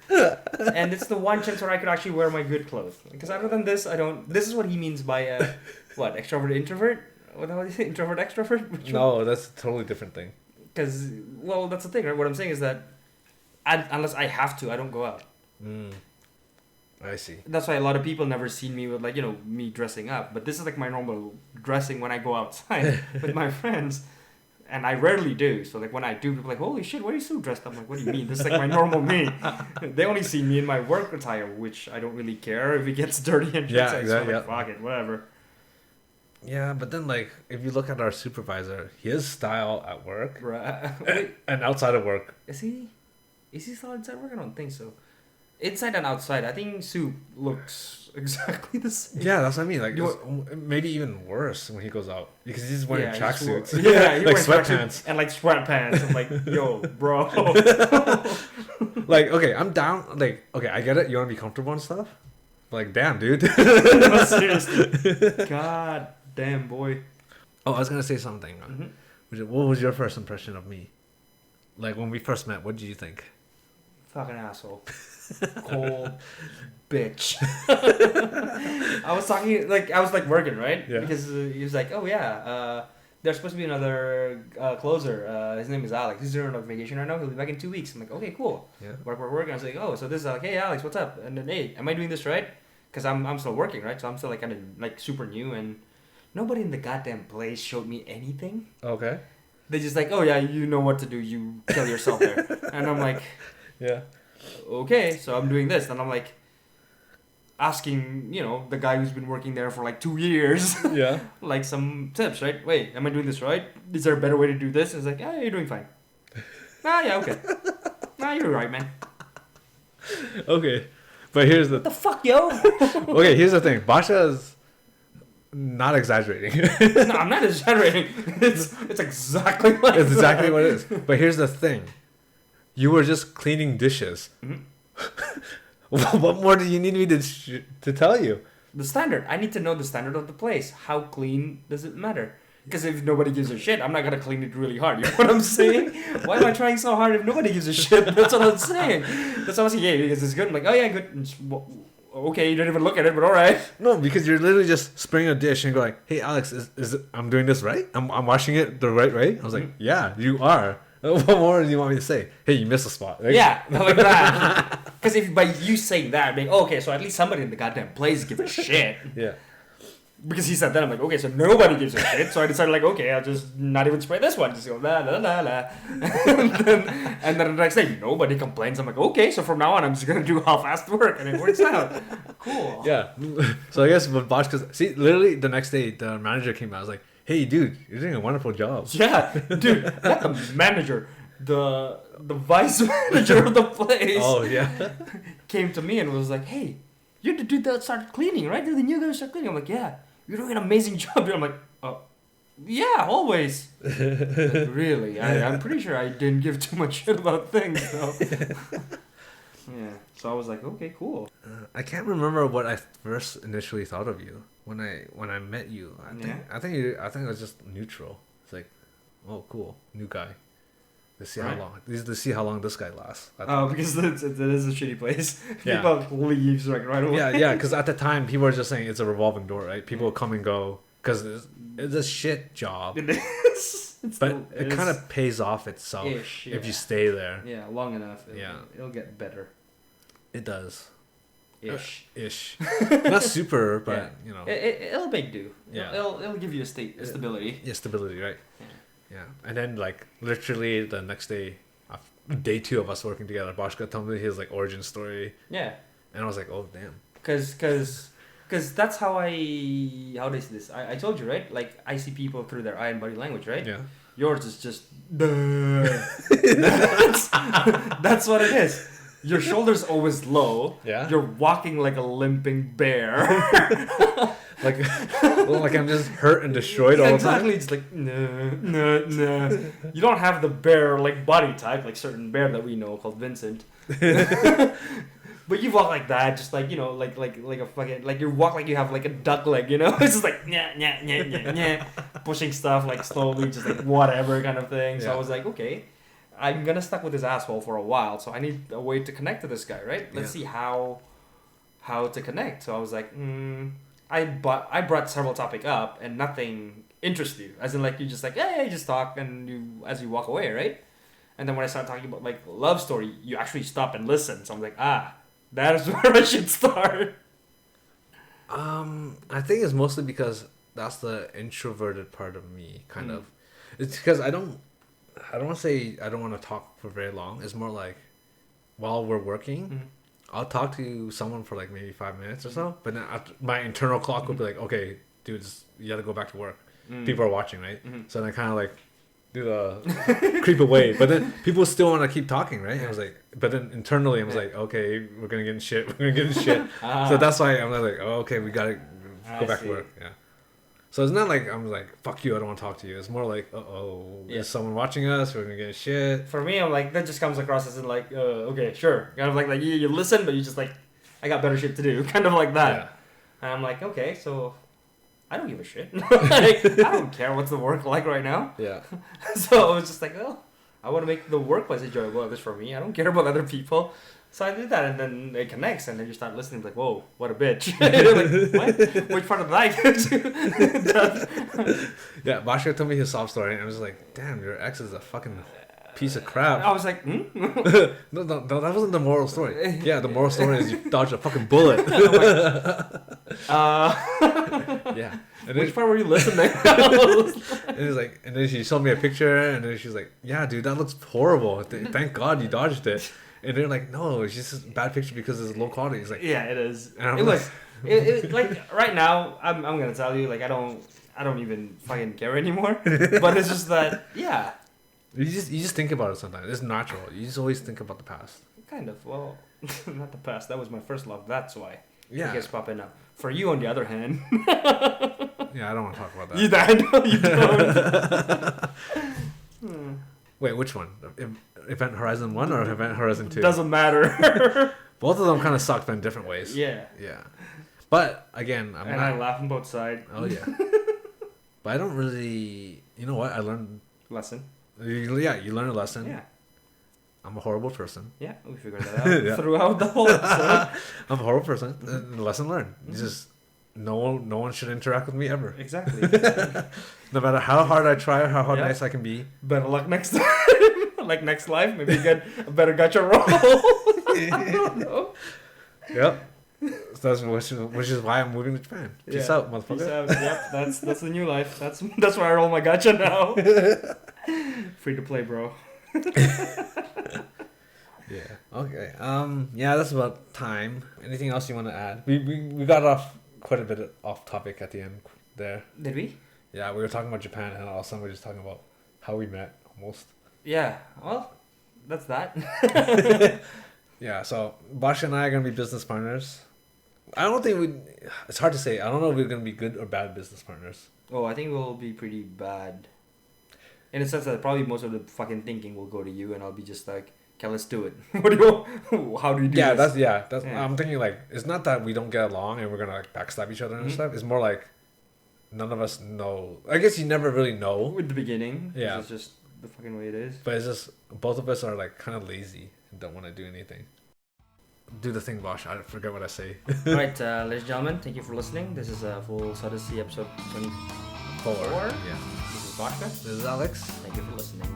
[SPEAKER 2] and it's the one chance where I could actually wear my good clothes. Because other than this, I don't. This is what he means by what, extrovert introvert? What the hell is it? Introvert extrovert?
[SPEAKER 1] No, that's a totally different thing.
[SPEAKER 2] Because well, that's the thing, right? What I'm saying is that unless I have to, I don't go out.
[SPEAKER 1] I see.
[SPEAKER 2] That's why a lot of people never seen me with like me dressing up. But this is like my normal dressing when I go outside with my friends. And I rarely do. So like when I do, people are like, holy shit, why are you so dressed up? I'm like, what do you mean? This is like my normal me. They only see me in my work attire, which I don't really care if it gets dirty and shit.
[SPEAKER 1] Yeah,
[SPEAKER 2] So
[SPEAKER 1] exactly,
[SPEAKER 2] like, fuck it, whatever.
[SPEAKER 1] Yeah, but then like if you look at our supervisor, his style at work
[SPEAKER 2] Right. Wait,
[SPEAKER 1] and outside of work.
[SPEAKER 2] is he still inside work? I don't think so. Inside and outside, I think Soup looks exactly the same.
[SPEAKER 1] Yeah, that's what I mean. Like,
[SPEAKER 2] You-
[SPEAKER 1] it's maybe even worse when he goes out because he's wearing
[SPEAKER 2] he
[SPEAKER 1] tracksuits.
[SPEAKER 2] swore- Yeah, he
[SPEAKER 1] like
[SPEAKER 2] wears tracksuits
[SPEAKER 1] sweatpants.
[SPEAKER 2] and like sweatpants. I'm like, yo, bro.
[SPEAKER 1] Like, okay, I'm down. Like, okay, I get it. You want to be comfortable and stuff. But, like, damn, dude.
[SPEAKER 2] No, seriously. God damn, boy.
[SPEAKER 1] Oh, I was gonna say something.
[SPEAKER 2] Mm-hmm.
[SPEAKER 1] What was your first impression of me? Like when we first met, what did you think?
[SPEAKER 2] Fucking asshole. Cold bitch. I was talking, I was working, right?
[SPEAKER 1] Yeah.
[SPEAKER 2] Because he was like, oh yeah, there's supposed to be another closer. His name is Alex. He's on vacation right now. He'll be back in 2 weeks. I'm like, okay, cool.
[SPEAKER 1] Yeah.
[SPEAKER 2] Work. And I was like, oh, so this is like, hey Alex, what's up? And then, hey, am I doing this right? Because I'm still working, right? So I'm still kind of super new, and nobody in the goddamn place showed me anything.
[SPEAKER 1] Okay.
[SPEAKER 2] They just like, oh yeah, you know what to do. You kill yourself there. And I'm like,
[SPEAKER 1] Yeah.
[SPEAKER 2] okay, so I'm doing this. And I'm like asking, the guy who's been working there for 2 years,
[SPEAKER 1] Yeah.
[SPEAKER 2] like some tips, right? Wait, am I doing this right? Is there a better way to do this? And it's like, yeah, you're doing fine. Yeah, okay. You're right, man.
[SPEAKER 1] Okay. But here's
[SPEAKER 2] What the fuck, yo?
[SPEAKER 1] okay. Here's the thing. Basha is not exaggerating.
[SPEAKER 2] No, I'm not exaggerating. It's exactly what
[SPEAKER 1] It's exactly what it is. But here's the thing. You were just cleaning dishes.
[SPEAKER 2] Mhm.
[SPEAKER 1] What more do you need me to tell you?
[SPEAKER 2] The standard. I need to know the standard of the place. How clean does it matter? Because if nobody gives a shit, I'm not gonna clean it really hard. You know what I'm saying? Why am I trying so hard if nobody gives a shit? That's what I'm saying. That's what I'm saying. Yeah, because it's good. I'm like, oh yeah, good. And okay, you didn't even look at it, but all right.
[SPEAKER 1] No, because you're literally just spraying a dish and going, "Hey, Alex, is it, I'm doing this right? I'm washing it the right way." I was like, "Yeah, you are." What more do you want me to say? Hey, you missed a spot. Right?
[SPEAKER 2] Yeah, like that. Because if by you saying that, being okay, so at least somebody in the goddamn place gives a shit.
[SPEAKER 1] Yeah.
[SPEAKER 2] Because he said that, I'm like, okay, so nobody gives a shit. So I decided, like, okay, I'll just not even spray this one. Just go la la la la. and then the next day, nobody complains. I'm like, okay, so from now on, I'm just gonna do half-assed work, and it works out. Cool.
[SPEAKER 1] Yeah. So I guess with Boschka's, see, literally the next day, the manager came out. I was like, "Hey, dude, you're doing a wonderful job."
[SPEAKER 2] Yeah, dude, not the manager, the vice manager of the place.
[SPEAKER 1] Oh yeah.
[SPEAKER 2] Came to me and was like, hey, you're the dude that started cleaning, right? You're the new guy who started cleaning. I'm like, yeah, you're doing an amazing job. Dude. I'm like, oh, yeah, always. Like, really? I'm pretty sure I didn't give too much shit about things, though. Yeah. So I was like, okay, cool.
[SPEAKER 1] I can't remember what I first initially thought of you when I met you. I think I was just neutral. It's like, oh, cool, new guy. Let's see how long this guy lasts.
[SPEAKER 2] Oh, because it is a shitty place.
[SPEAKER 1] Yeah.
[SPEAKER 2] People leaves like right away.
[SPEAKER 1] Yeah. Because at the time, people were just saying it's a revolving door, right? People come and go because it's a shit job.
[SPEAKER 2] It is.
[SPEAKER 1] But it kind of pays off itself if you stay there.
[SPEAKER 2] Yeah, long enough. It'll get better.
[SPEAKER 1] It does.
[SPEAKER 2] Ish.
[SPEAKER 1] Not super, but you know.
[SPEAKER 2] It'll make do.
[SPEAKER 1] Yeah.
[SPEAKER 2] It'll give you a stability.
[SPEAKER 1] Yeah, stability, right? Yeah. And then like literally the next day, day 2 of us working together, Boschka told me his like origin story.
[SPEAKER 2] Yeah.
[SPEAKER 1] And I was like, oh damn.
[SPEAKER 2] Cause that's how do I say this? I told you, right? Like I see people through their eye and body language, right?
[SPEAKER 1] Yeah.
[SPEAKER 2] Yours is just that's what it is. Your shoulder's always low.
[SPEAKER 1] Yeah.
[SPEAKER 2] You're walking like a limping bear.
[SPEAKER 1] like I'm just hurt and destroyed all the time.
[SPEAKER 2] Exactly. It's like no. You don't have the bear like body type, like certain bear that we know called Vincent. But you walk like that, just like, you know, like a fucking, like you walk like you have like a duck leg, you know? It's just like yeah, pushing stuff like slowly, just like whatever kind of thing. So I was like, okay, I'm gonna stuck with this asshole for a while, so I need a way to connect to this guy, right? Let's see how to connect. So I was like, I brought several topic up and nothing interests you, as in like you just like you just talk and you as you walk away, right? And then when I started talking about like love story, you actually stop and listen. So I'm like, that is where I should start.
[SPEAKER 1] I think it's mostly because that's the introverted part of me, kind of. It's because I don't want to say I don't want to talk for very long. It's more like while we're working, I'll talk to someone for like maybe 5 minutes or so. But then my internal clock will be like, okay, dude, you got to go back to work. People are watching, right? So then I kind of like do the creep away. But then people still want to keep talking, right? And I was like, but then internally I was like, okay, we're going to get in shit. We're going to get in shit. So that's why I'm like, oh, okay, we got to go back to work. Yeah. So it's not like I'm like, fuck you, I don't want to talk to you. It's more like, is someone watching us? We're gonna get shit.
[SPEAKER 2] For me, I'm like, that just comes across as in like, okay, sure. Kind of like you listen, but you just like, I got better shit to do. Kind of like that. Yeah. And I'm like, okay, so I don't give a shit. Like, I don't care what's the work like right now.
[SPEAKER 1] Yeah.
[SPEAKER 2] So I was just like, I want to make the workplace enjoyable, at least for me. I don't care about other people. So I did that, and then it connects, and then you start listening, like, whoa, what a bitch. You're like, what? Which part of the night?
[SPEAKER 1] Yeah, Bashka told me his sob story, and I was like, damn, your ex is a fucking piece of crap.
[SPEAKER 2] I was like,
[SPEAKER 1] No, that wasn't the moral story. Yeah, the moral story is you dodged a fucking bullet. Yeah. And
[SPEAKER 2] which part were you listening?
[SPEAKER 1] And he's like, and then she showed me a picture, and then she's like, yeah, dude, that looks horrible. Thank God you dodged it. And they're like, no, it's just a bad picture because it's low quality. It's like,
[SPEAKER 2] yeah, it is. It was, like right now. I'm gonna tell you, like I don't even fucking care anymore. But it's just that, yeah.
[SPEAKER 1] You just think about it sometimes. It's natural. You just always think about the past.
[SPEAKER 2] Kind of. Well, not the past. That was my first love. That's why.
[SPEAKER 1] Yeah.
[SPEAKER 2] It gets popping up. For you, on the other hand.
[SPEAKER 1] Yeah, I don't want to talk about that.
[SPEAKER 2] I know you don't.
[SPEAKER 1] Wait, which one? Event Horizon 1 or Event Horizon 2?
[SPEAKER 2] Doesn't matter.
[SPEAKER 1] Both of them kind of sucked, but in different ways.
[SPEAKER 2] Yeah.
[SPEAKER 1] Yeah. But, again,
[SPEAKER 2] I laugh on both sides.
[SPEAKER 1] Oh, yeah. But I don't really... You know what? I learned...
[SPEAKER 2] Lesson.
[SPEAKER 1] Yeah, you learn a lesson.
[SPEAKER 2] Yeah.
[SPEAKER 1] I'm a horrible person.
[SPEAKER 2] Yeah, we figured that out throughout the whole episode.
[SPEAKER 1] I'm a horrible person. Lesson learned. Just no one should interact with me ever.
[SPEAKER 2] Exactly.
[SPEAKER 1] No matter how hard I try or how hard nice I can be.
[SPEAKER 2] Better luck next time. Like next life, maybe you get a better gacha roll. I don't know.
[SPEAKER 1] Yep. So which is why I'm moving to Japan. Peace out, motherfucker.
[SPEAKER 2] Peace out. Yep, that's the new life. That's why I roll my gacha now. Free to play, bro.
[SPEAKER 1] Yeah. Okay. Yeah, that's about time. Anything else you want to add? We got off quite a bit off topic at the end there.
[SPEAKER 2] Did we?
[SPEAKER 1] Yeah, we were talking about Japan, and all of a sudden we were just talking about how we met almost.
[SPEAKER 2] Yeah. Well, that's that.
[SPEAKER 1] Yeah. So Basha and I are gonna be business partners. I don't think we. It's hard to say. I don't know if we're gonna be good or bad business partners.
[SPEAKER 2] Oh, I think we'll be pretty bad. In the sense that probably most of the fucking thinking will go to you, and I'll be just like, okay, let's do it. What do you? How do you do this?
[SPEAKER 1] That's. I'm thinking like it's not that we don't get along and we're gonna like backstab each other and stuff. It's more like none of us know. I guess you never really know.
[SPEAKER 2] With the beginning,
[SPEAKER 1] yeah,
[SPEAKER 2] it's just the fucking way it is.
[SPEAKER 1] But it's just both of us are like kind of lazy and don't want to do anything. Do the thing, Bosh. I forget what I say.
[SPEAKER 2] All right, ladies and gentlemen, thank you for listening. This is Full Odyssey episode 24.
[SPEAKER 1] Yeah.
[SPEAKER 2] This is Boshka.
[SPEAKER 1] This is Alex.
[SPEAKER 2] Thank you for listening.